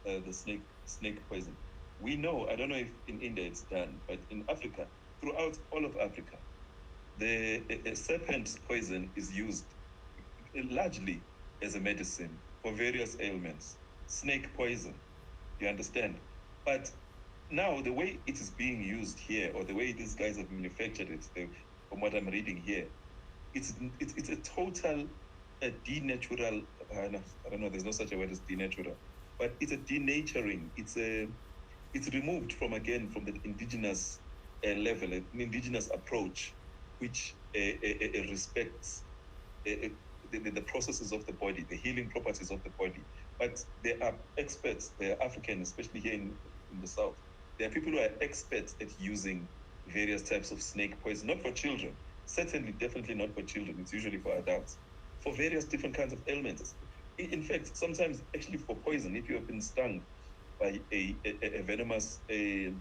the snake poison. We know, I don't know if in India it's done, but in Africa, throughout all of Africa, the serpent poison is used largely as a medicine for various ailments. Snake poison, you understand? But now the way it is being used here, or the way these guys have manufactured it, from what I'm reading here, it's a total denatural. I don't know. There's no such a word as denatural, but it's a denaturing. It's removed from the indigenous level, an indigenous approach, which respects the processes of the body, the healing properties of the body. But there are experts. They are African, especially here in the south. There are people who are experts at using various types of snake poison, not for children. Certainly, definitely not for children. It's usually for adults, for various different kinds of ailments. In fact, sometimes actually for poison, if you have been stung by a venomous a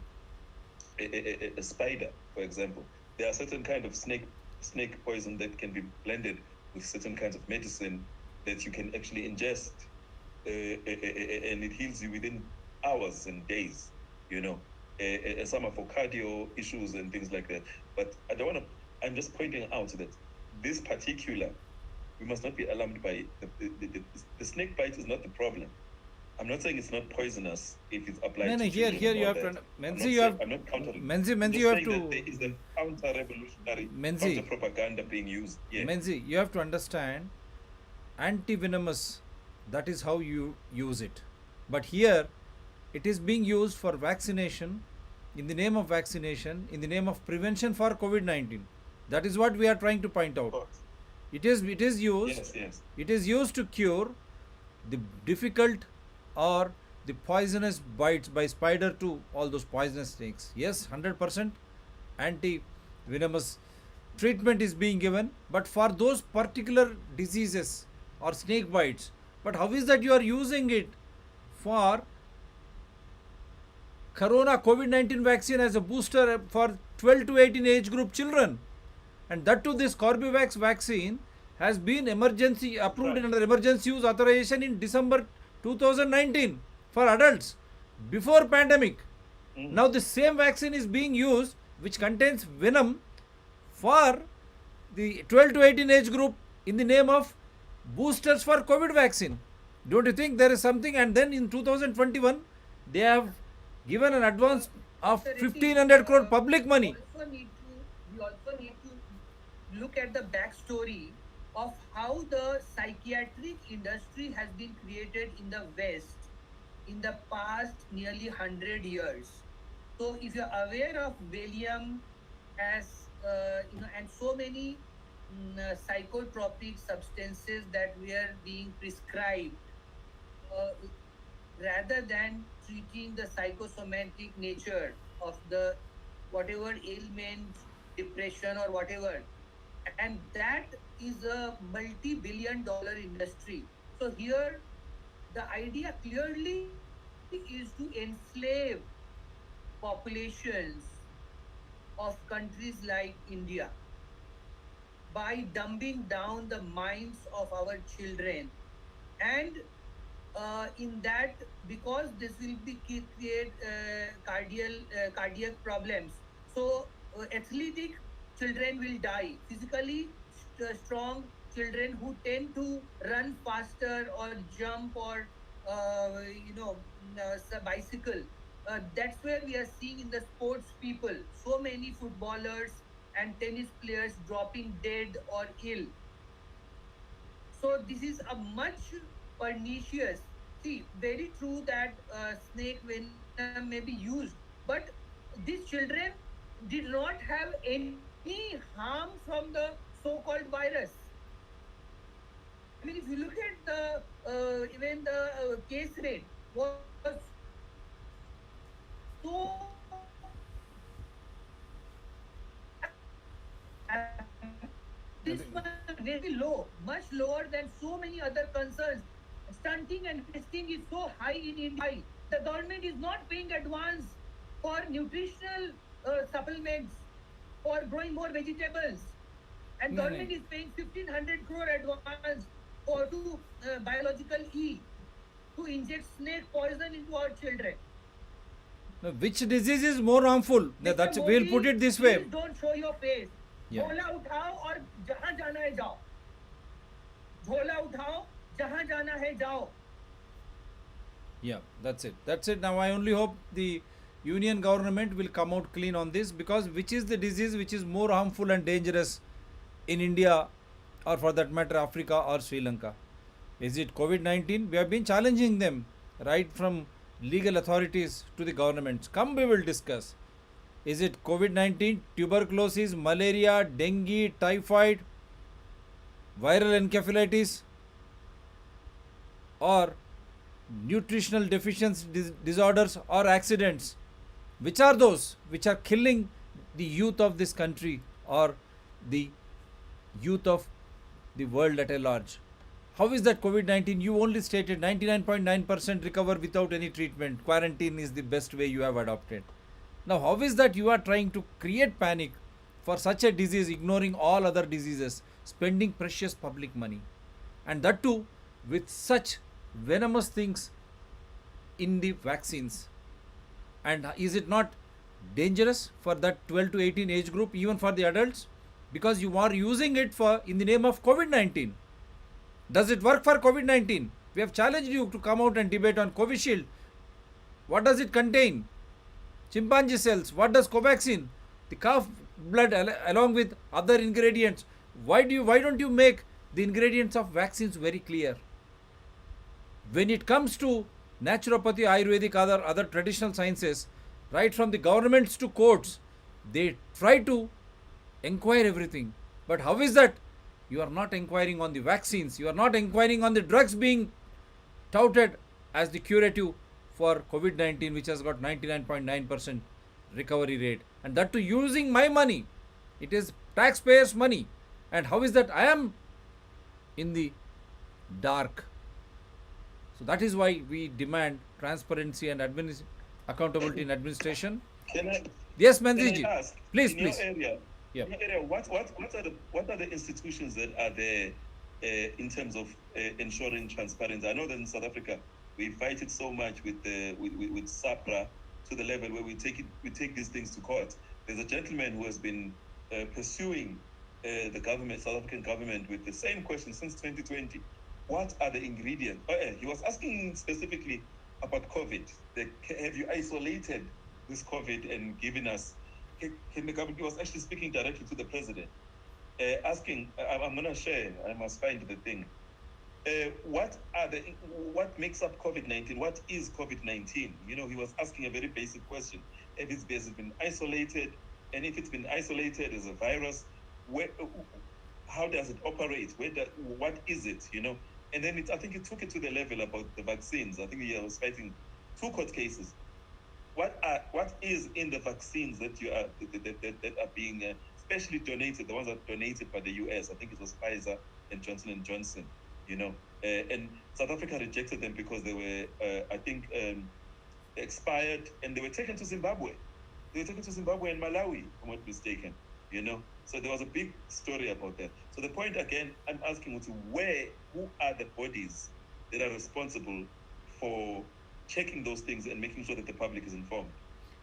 spider, for example, there are certain kind of snake poison that can be blended with certain kinds of medicine that you can actually ingest, and it heals you within hours and days. You know, some are for cardio issues and things like that. But I don't want to. I'm just pointing out that this particular, we must not be alarmed by the snake bite is not the problem. I'm not saying it's not poisonous if it's applied. No, to here children you or have that. to. Menzi, you have. I'm not countering. Menzi, I'm just you have saying to. that there is a counter-revolutionary, Menzi. counter-propaganda being used. Yeah. Menzi, you have to understand, anti-venomous, that is how you use it. But here, it is being used for vaccination, in the name of vaccination, in the name of prevention for COVID-19. That is what we are trying to point out. It is used. Yes. It is used to cure the difficult or the poisonous bites by spider to all those poisonous snakes. Yes, 100% anti-venomous treatment is being given, but for those particular diseases or snake bites. But how is that you are using it for Corona COVID-19 vaccine as a booster for 12 to 18 age group children. And that too, this Corbevax vaccine has been emergency approved Right. under emergency use authorization in December 2019 for adults before pandemic. Now the same vaccine is being used which contains venom for the 12 to 18 age group in the name of boosters for COVID vaccine. Don't you think there is something? And then in 2021 they have given an advance of 1500 crore public money. We also need to look at the backstory of how the psychiatric industry has been created in the West in the past nearly 100 years. So if you're aware of Valium as and so many psychotropic substances that were being prescribed rather than treating the psychosomatic nature of the whatever ailment, depression or whatever, and that is a multi-billion-dollar industry. So here the idea clearly is to enslave populations of countries like India by dumbing down the minds of our children, and in that, because this will be create cardiac problems. So athletic children will die. Physically strong children who tend to run faster or jump or bicycle. That's where we are seeing in the sports people so many footballers and tennis players dropping dead or ill. So this is a much pernicious. See, very true that snake venom may be used, but these children did not have any harm from the so-called virus. I mean, if you look at the even the case rate was so this was very low, much lower than so many other concerns. Stunting and testing is so high in India. The government is not paying advance for nutritional supplements, for growing more vegetables, and government is paying 1500 crore advance for to biological E to inject snake poison into our children. Now, which disease is more harmful? Now, Mr. we'll Modi, put it this way. please don't show your face. Yeah. झोला उठाओ और जहां जाना है जाओ. झोला उठाओ, जहां जाना है जाओ. Yeah, that's it. That's it. Now I only hope the union government will come out clean on this, because which is the disease which is more harmful and dangerous in India, or for that matter Africa or Sri Lanka? Is it COVID-19? We have been challenging them right from legal authorities to the governments. Come, we will discuss. Is it COVID-19, tuberculosis, malaria, dengue, typhoid, viral encephalitis, or nutritional deficiency disorders or accidents? Which are those which are killing the youth of this country or the youth of the world at a large? How is that COVID-19? You only stated 99.9% recover without any treatment. Quarantine is the best way you have adopted. Now, how is that you are trying to create panic for such a disease, ignoring all other diseases, spending precious public money, and that too with such venomous things in the vaccines? And is it not dangerous for that 12 to 18 age group, even for the adults? Because you are using it for in the name of COVID-19. Does it work for COVID-19? We have challenged you to come out and debate on Covishield. What does it contain? Chimpanzee cells. What does Covaxin? The calf blood along with other ingredients. Why don't you make the ingredients of vaccines very clear? When it comes to naturopathy, Ayurvedic, other traditional sciences, right from the governments to courts, they try to inquire everything. But how is that? You are not inquiring on the vaccines. You are not inquiring on the drugs being touted as the curative for COVID-19, which has got 99.9% recovery rate. And that too using my money. It is taxpayers' money. And how is that I am in the dark? So that is why we demand transparency and accountability in administration. Can I Yes, can I Manjeet ji. ask Please, in your please. area? Yeah. In your area, what are the institutions that are there in terms of ensuring transparency? I know that in South Africa we fight it so much with SAPRA to the level where we take these things to court. There's a gentleman who has been pursuing the government, South African government, with the same question since 2020. What are the ingredients? He was asking specifically about COVID. Have you isolated this COVID and given us? Can the government? He was actually speaking directly to the president, asking. I'm going to share. I must find the thing. What makes up COVID-19? What is COVID-19? You know, he was asking a very basic question. If it's been isolated, and if it's been isolated as a virus, how does it operate? What is it? You know, and then I think it took it to the level about the vaccines. I think he was fighting 2 court cases. What is in the vaccines that you are that are being specially donated? The ones that are donated by the US. I think it was Pfizer and Johnson. You know, and South Africa rejected them because they were, I think, expired, and they were taken to Zimbabwe. They were taken to Zimbabwe and Malawi, if I'm not mistaken. You know, so there was a big story about that. So the point again, I'm asking who are the bodies that are responsible for checking those things and making sure that the public is informed?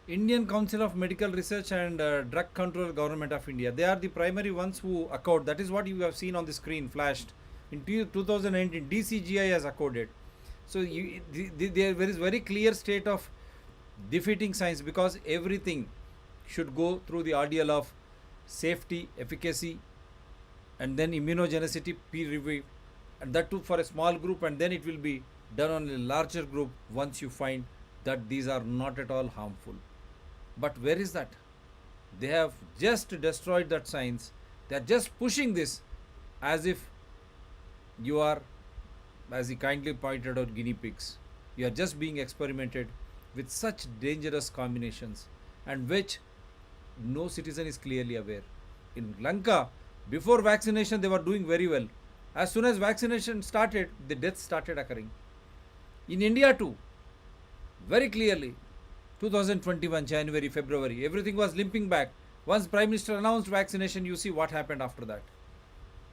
Indian Council of Medical Research and Drug Control, Government of India. They are the primary ones who accord. That is what you have seen on the screen flashed. In 2019, DCGI has accorded. So there is very clear state of defeating science, because everything should go through the ordeal of safety, efficacy, and then immunogenicity, peer review, and that too for a small group, and then it will be done on a larger group once you find that these are not at all harmful. But where is that? They have just destroyed that science. They are just pushing this as if you are, as he kindly pointed out, guinea pigs. You are just being experimented with such dangerous combinations, and which no citizen is clearly aware. In Lanka, before vaccination, they were doing very well. As soon as vaccination started, the deaths started occurring. In India too, very clearly, 2021 January, February, everything was limping back. Once Prime Minister announced vaccination, you see what happened after that.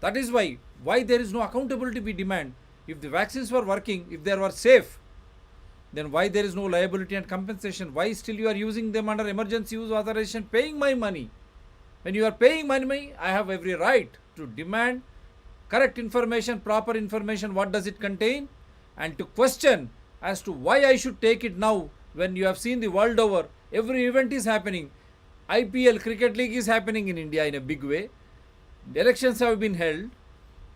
That is why there is no accountability we demand. If the vaccines were working, if they were safe, then why there is no liability and compensation? Why still you are using them under emergency use authorization, paying my money? When you are paying my money, I have every right to demand correct information, proper information, what does it contain, and to question as to why I should take it now, when you have seen the world over, every event is happening. IPL, Cricket League, is happening in India in a big way. The elections have been held.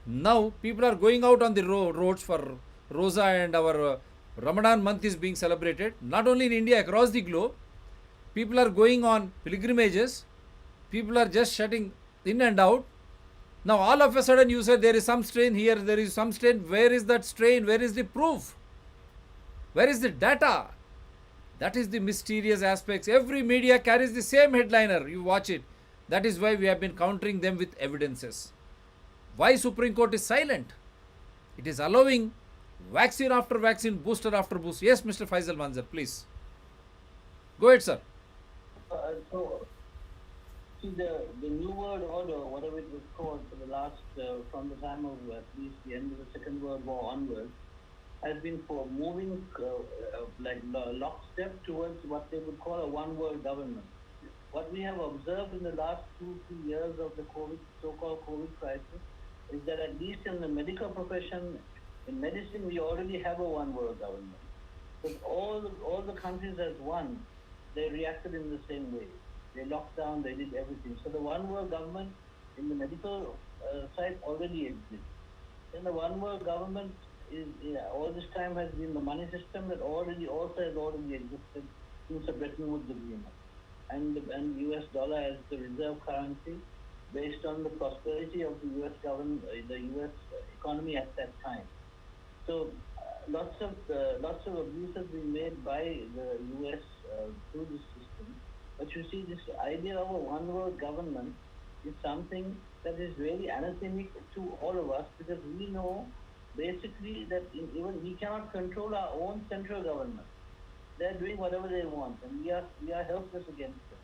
Now people are going out on the roads for Rosa, and our Ramadan month is being celebrated. Not only in India, across the globe. People are going on pilgrimages. People are just shutting in and out. Now all of a sudden you say there is some strain here, there is some strain. Where is that strain? Where is the proof? Where is the data? That is the mysterious aspects. Every media carries the same headliner. You watch it. That is why we have been countering them with evidences. Why Supreme Court is silent? It is allowing vaccine after vaccine, booster after booster. Yes, Mr. Faisal Manzar, please. Go ahead, sir. So, see, the New World Order, whatever it was called for the last, from the time of at least the end of the Second World War onwards, has been for moving like lockstep towards what they would call a one world government. What we have observed in the last 2-3 years of the so-called COVID crisis is that at least in the medical profession, in medicine, we already have a one world government. But all the countries as one, they reacted in the same way. They locked down, they did everything. So the one world government in the medical side already exists. Then the one world government is all this time has been the money system that also has already existed since the Bretton Woods Agreement. And US dollar as the reserve currency based on the prosperity of the US government, the US economy at that time. So lots of abuse has been made by the US through this system. But you see, this idea of a one world government is something that is really anathemic to all of us, because we know basically that even we cannot control our own central government. they're doing whatever they want, and we are helpless against them.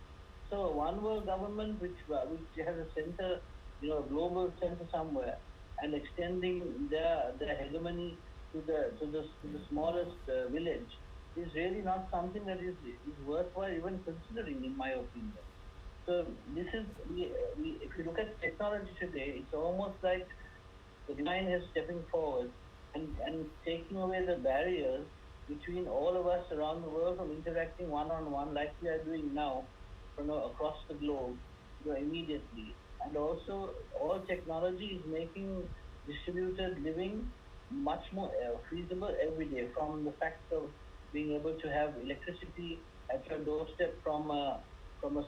So one world government which has a center, a global center somewhere, and extending their hegemony to the smallest village is really not something that is worthwhile even considering, in my opinion. So this is if you look at technology today, it's almost like the divine is stepping forward and taking away the barriers between all of us around the world from interacting one on one like we are doing now across the globe, immediately. And also, all technology is making distributed living much more feasible every day. From the fact of being able to have electricity at your doorstep from a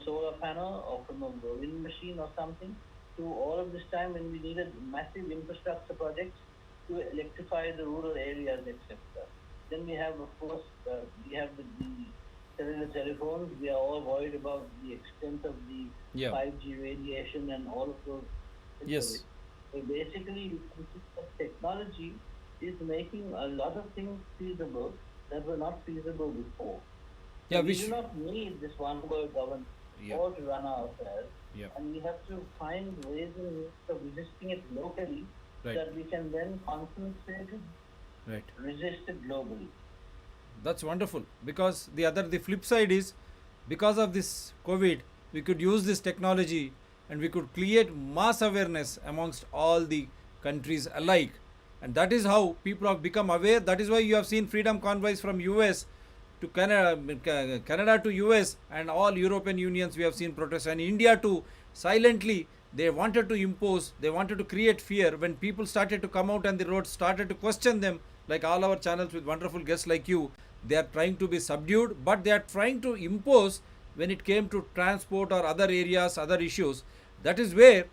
solar panel or from a wind machine or something, to all of this time when we needed massive infrastructure projects to electrify the rural areas, etc. Then we have, of course, we have the cellular telephones. We are all worried about the extent of the 5G radiation and all of those. Yes. So basically, technology is making a lot of things feasible that were not feasible before. Yeah, we do not need this one world government or to run our affairs. And we have to find ways and means of resisting it locally so that we can then concentrate it, resist it globally. That's wonderful, because the flip side is, because of this COVID, we could use this technology and we could create mass awareness amongst all the countries alike, and that is how people have become aware. That is why you have seen freedom convoys from US to Canada to US, and all European unions we have seen protests, and India too. Silently they wanted to impose, they wanted to create fear. When people started to come out and the roads started to question them, like all our channels with wonderful guests like you, they are trying to be subdued, but they are trying to impose when it came to transport or other areas, other issues. That is where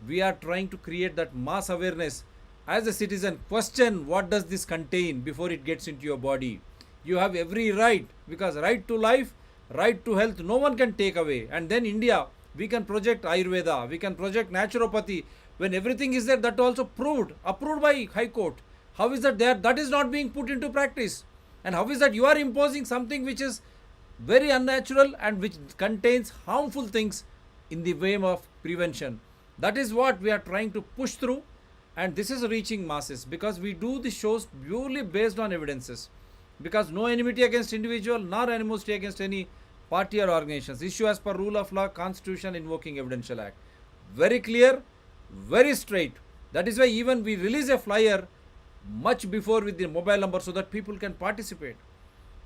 we are trying to create that mass awareness. As a citizen, question what does this contain before it gets into your body. You have every right, because right to life, right to health, no one can take away. And then India, we can project Ayurveda, we can project naturopathy. When everything is there, that also approved by High Court. How is that there? That is not being put into practice. And how is that you are imposing something which is very unnatural and which contains harmful things in the way of prevention? That is what we are trying to push through, and this is reaching masses, because we do the shows purely based on evidences, because no enmity against individual nor animosity against any party or organizations. Issue as per rule of law, constitution, invoking evidential act. Very clear, very straight. That is why even we release a flyer much before with the mobile number so that people can participate.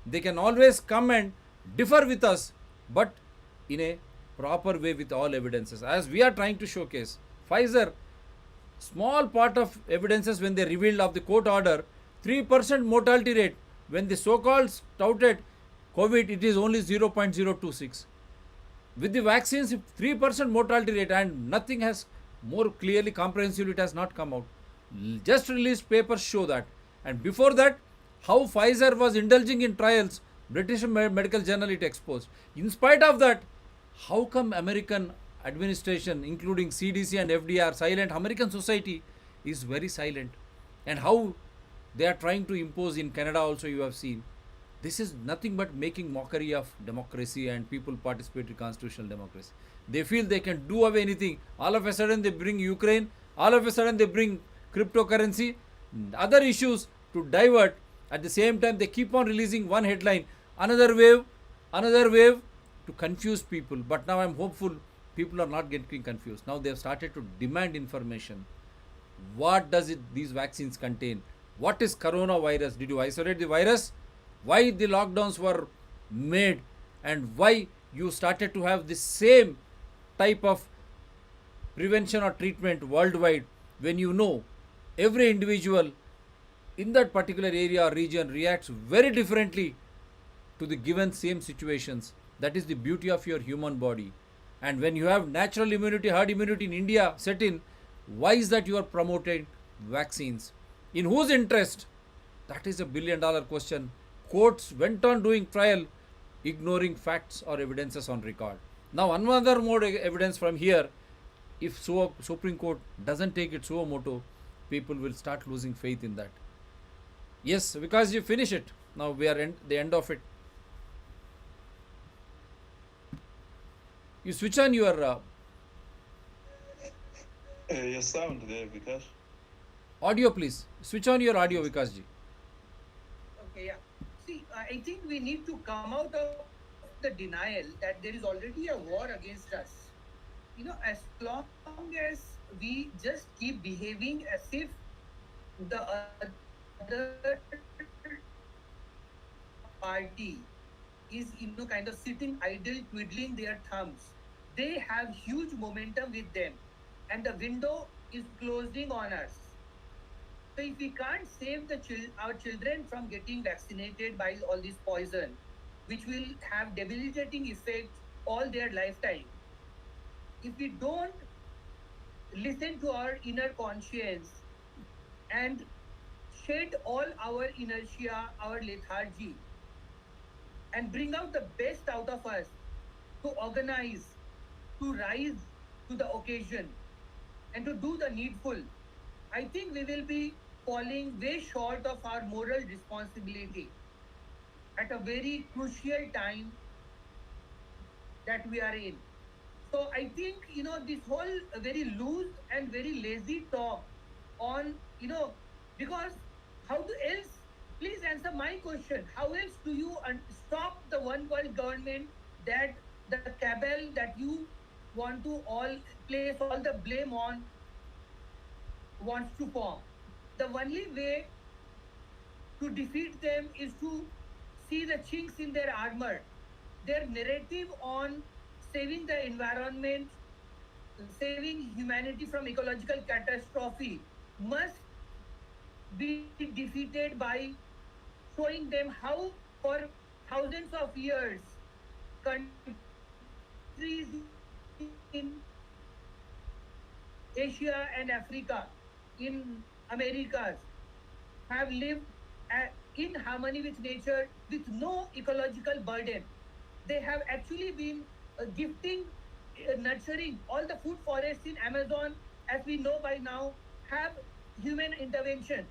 They can always come and differ with us, but in a proper way with all evidences. As we are trying to showcase, Pfizer, small part of evidences when they revealed of the court order, 3% mortality rate. When the so-called touted COVID, it is only 0.026. With the vaccines, 3% mortality rate, and nothing has more clearly, comprehensively, it has not come out. Just released papers show that. And before that, how Pfizer was indulging in trials, British Medical Journal it exposed. In spite of that, how come American administration, including CDC and FDA, are silent? American society is very silent. And how they are trying to impose in Canada also, you have seen. This is nothing but making mockery of democracy and people participate in constitutional democracy. They feel they can do away anything. All of a sudden they bring Ukraine. All of a sudden they bring cryptocurrency, other issues to divert. At the same time, they keep on releasing one headline, another wave to confuse people. But now I'm hopeful people are not getting confused. Now they have started to demand information. What does these vaccines contain? What is coronavirus? Did you isolate the virus? Why the lockdowns were made, and why you started to have the same type of prevention or treatment worldwide, when you know every individual in that particular area or region reacts very differently to the given same situations. That is the beauty of your human body. And when you have natural immunity, herd immunity in India set in, why is that you are promoting vaccines? In whose interest? That is a $1 billion question. Courts went on doing trial, ignoring facts or evidences on record. Now another more evidence from here. If Supreme Court doesn't take it suo moto, people will start losing faith in that. Yes, because you finish it. Now we are at the end of it. You switch on your Your sound there, Vikash. audio, please. Switch on your audio, Vikas ji. Okay, yeah. See, I think we need to come out of the denial that there is already a war against us. As long as we just keep behaving as if the other party is, kind of sitting idle, twiddling their thumbs. They have huge momentum with them, and the window is closing on us. So if we can't save our children from getting vaccinated by all this poison, which will have debilitating effects all their lifetime, if we don't listen to our inner conscience and shed all our inertia, our lethargy, and bring out the best out of us to organize, to rise to the occasion, and to do the needful, I think we will be falling way short of our moral responsibility at a very crucial time that we are in. So I think, this whole very loose and very lazy talk on, because how to else, please answer my question. How else do you stop the one world government that the cabal that you want to all place all the blame on wants to form? The only way to defeat them is to see the chinks in their armor. Their narrative on saving the environment, saving humanity from ecological catastrophe must be defeated by showing them how, for thousands of years, countries in Asia and Africa, in Americas, have lived in harmony with nature with no ecological burden. They have actually been gifting, nurturing all the food forests in Amazon, as we know by now, have human intervention.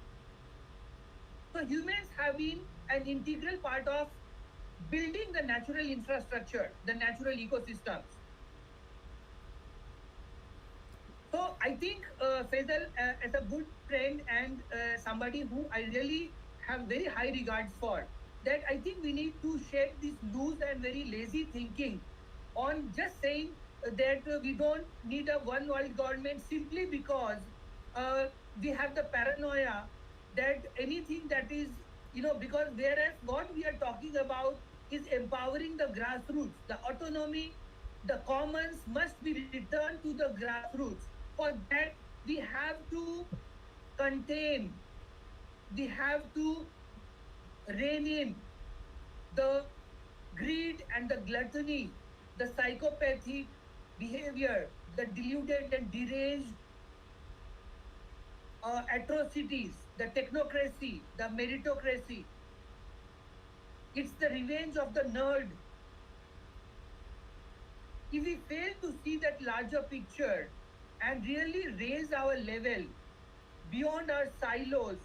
So humans have been an integral part of building the natural infrastructure, the natural ecosystems. So I think Faisal, as a good friend and somebody who I really have very high regards for, that I think we need to shed this loose and very lazy thinking on just saying that we don't need a one world government simply because we have the paranoia that anything that is, because whereas what we are talking about is empowering the grassroots, the autonomy, the commons must be returned to the grassroots. For that, we have to contain, we have to rein in the greed and the gluttony, the psychopathic behavior, the deluded and deranged atrocities, the technocracy, the meritocracy. It's the revenge of the nerd. If we fail to see that larger picture and really raise our level beyond our silos,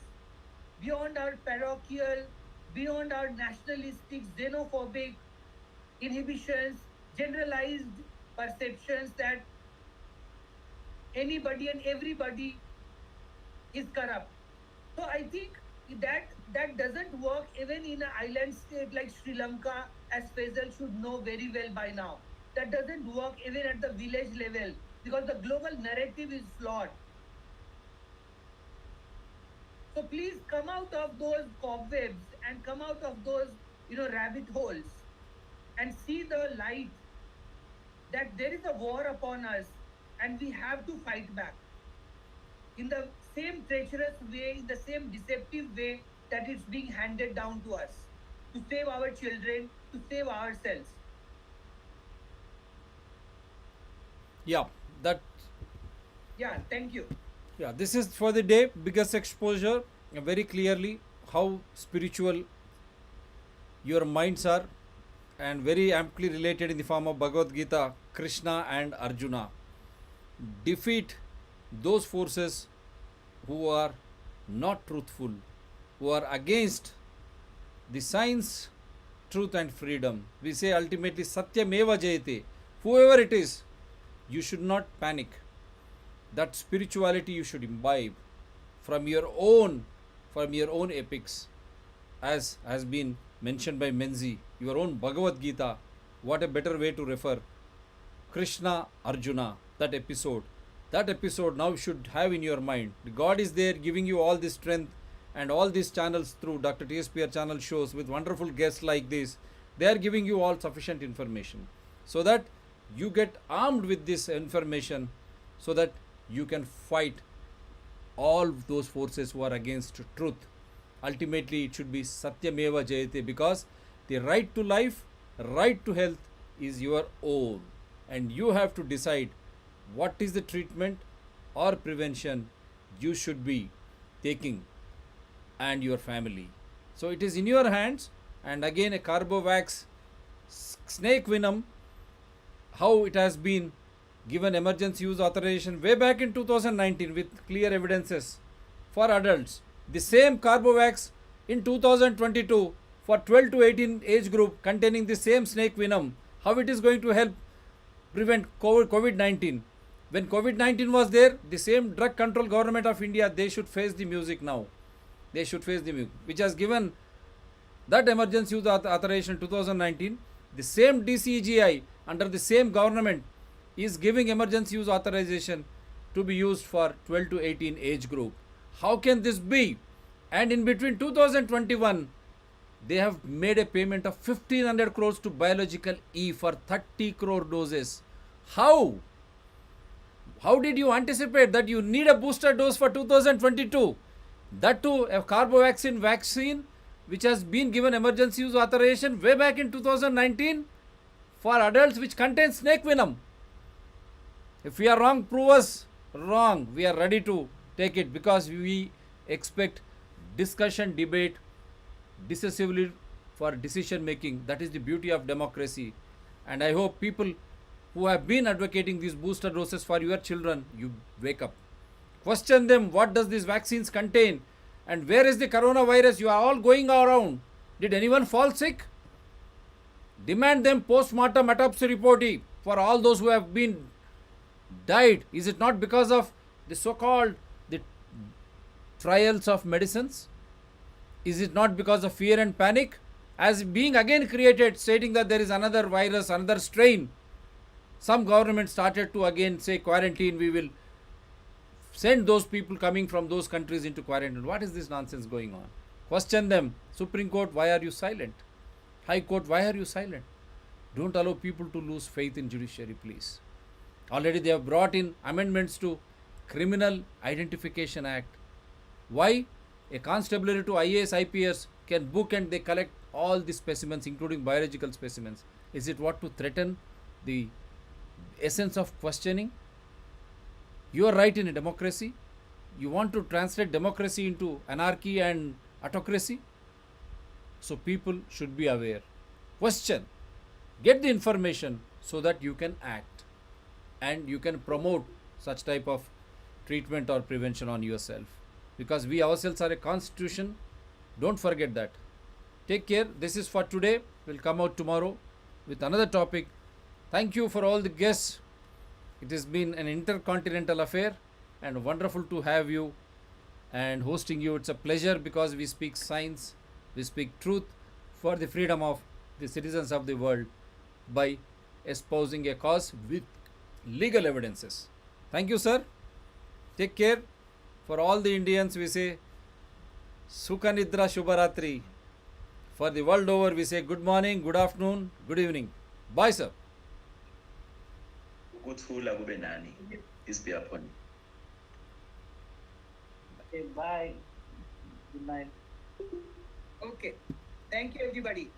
beyond our parochial, beyond our nationalistic, xenophobic inhibitions, generalized perceptions that anybody and everybody is corrupt. So I think that doesn't work even in an island state like Sri Lanka, as Faisal should know very well by now. That doesn't work even at the village level because the global narrative is flawed. So please come out of those cobwebs and come out of those, rabbit holes and see the light that there is a war upon us and we have to fight back in the same treacherous way, in the same deceptive way that it's being handed down to us to save our children, to save ourselves. Yeah, that. Yeah, thank you. Yeah, this is for the day biggest exposure very clearly how spiritual your minds are and very amply related in the form of Bhagavad Gita, Krishna and Arjuna. Defeat those forces who are not truthful, who are against the science, truth and freedom. We say ultimately Satyameva Jayate. whoever it is, you should not panic. That spirituality you should imbibe from your own epics, as has been mentioned by Menzi, your own Bhagavad Gita. What a better way to refer Krishna Arjuna, that episode now should have in your mind. God is there giving you all this strength, and all these channels through Dr. TSPR channel shows with wonderful guests like this, they are giving you all sufficient information so that you get armed with this information, so that you can fight all those forces who are against truth. Ultimately, it should be Satyameva Jayate, because the right to life, right to health is your own, and you have to decide what is the treatment or prevention you should be taking and your family. So it is in your hands. And again, a Carbovax snake venom, how it has been given emergency use authorization way back in 2019 with clear evidences for adults. The same Carbovax in 2022 for 12 to 18 age group containing the same snake venom, how it is going to help prevent COVID-19. When COVID-19 was there, the same drug control government of India, they should face the music now. They should face the music, which has given that emergency use authorization 2019. The same DCGI under the same government is giving emergency use authorization to be used for 12 to 18 age group. How can this be? And in between 2021, they have made a payment of 1500 crores to Biological E for 30 crore doses. How? How did you anticipate that you need a booster dose for 2022? That too, a Carbovaccine vaccine which has been given emergency use authorization way back in 2019 for adults, which contains snake venom. If we are wrong, prove us wrong. We are ready to take it, because we expect discussion, debate, decisively for decision making. That is the beauty of democracy. And I hope people who have been advocating these booster doses for your children, you wake up. Question them, what does these vaccines contain? And where is the coronavirus? You are all going around. Did anyone fall sick? Demand them post-mortem autopsy report for all those who have been died. Is it not because of the so-called the trials of medicines? Is it not because of fear and panic? As being again created, stating that there is another virus, another strain. Some government started to again say quarantine, we will send those people coming from those countries into quarantine. What is this nonsense going on? Question them. Supreme Court, why are you silent? High Court, why are you silent? Don't allow people to lose faith in judiciary, please. Already they have brought in amendments to Criminal Identification Act. Why? A constabulary to IAS, IPS can book and they collect all the specimens, including biological specimens. Is it what to threaten the essence of questioning? You are right in a democracy. You want to translate democracy into anarchy and autocracy? So people should be aware. Question. Get the information so that you can act and you can promote such type of treatment or prevention on yourself. Because we ourselves are a constitution. Don't forget that. Take care. This is for today. We'll come out tomorrow with another topic. Thank you for all the guests. It has been an intercontinental affair and wonderful to have you and hosting you. It's a pleasure, because we speak science, we speak truth for the freedom of the citizens of the world by espousing a cause with legal evidences. Thank you, sir. Take care. For all the Indians, we say Sukha Nidra Shubharatri. For the world over, we say good morning, good afternoon, good evening. Bye, sir. Ukuthula kube nani. Peace be upon you. Okay, bye. Good night. Okay. Thank you, everybody.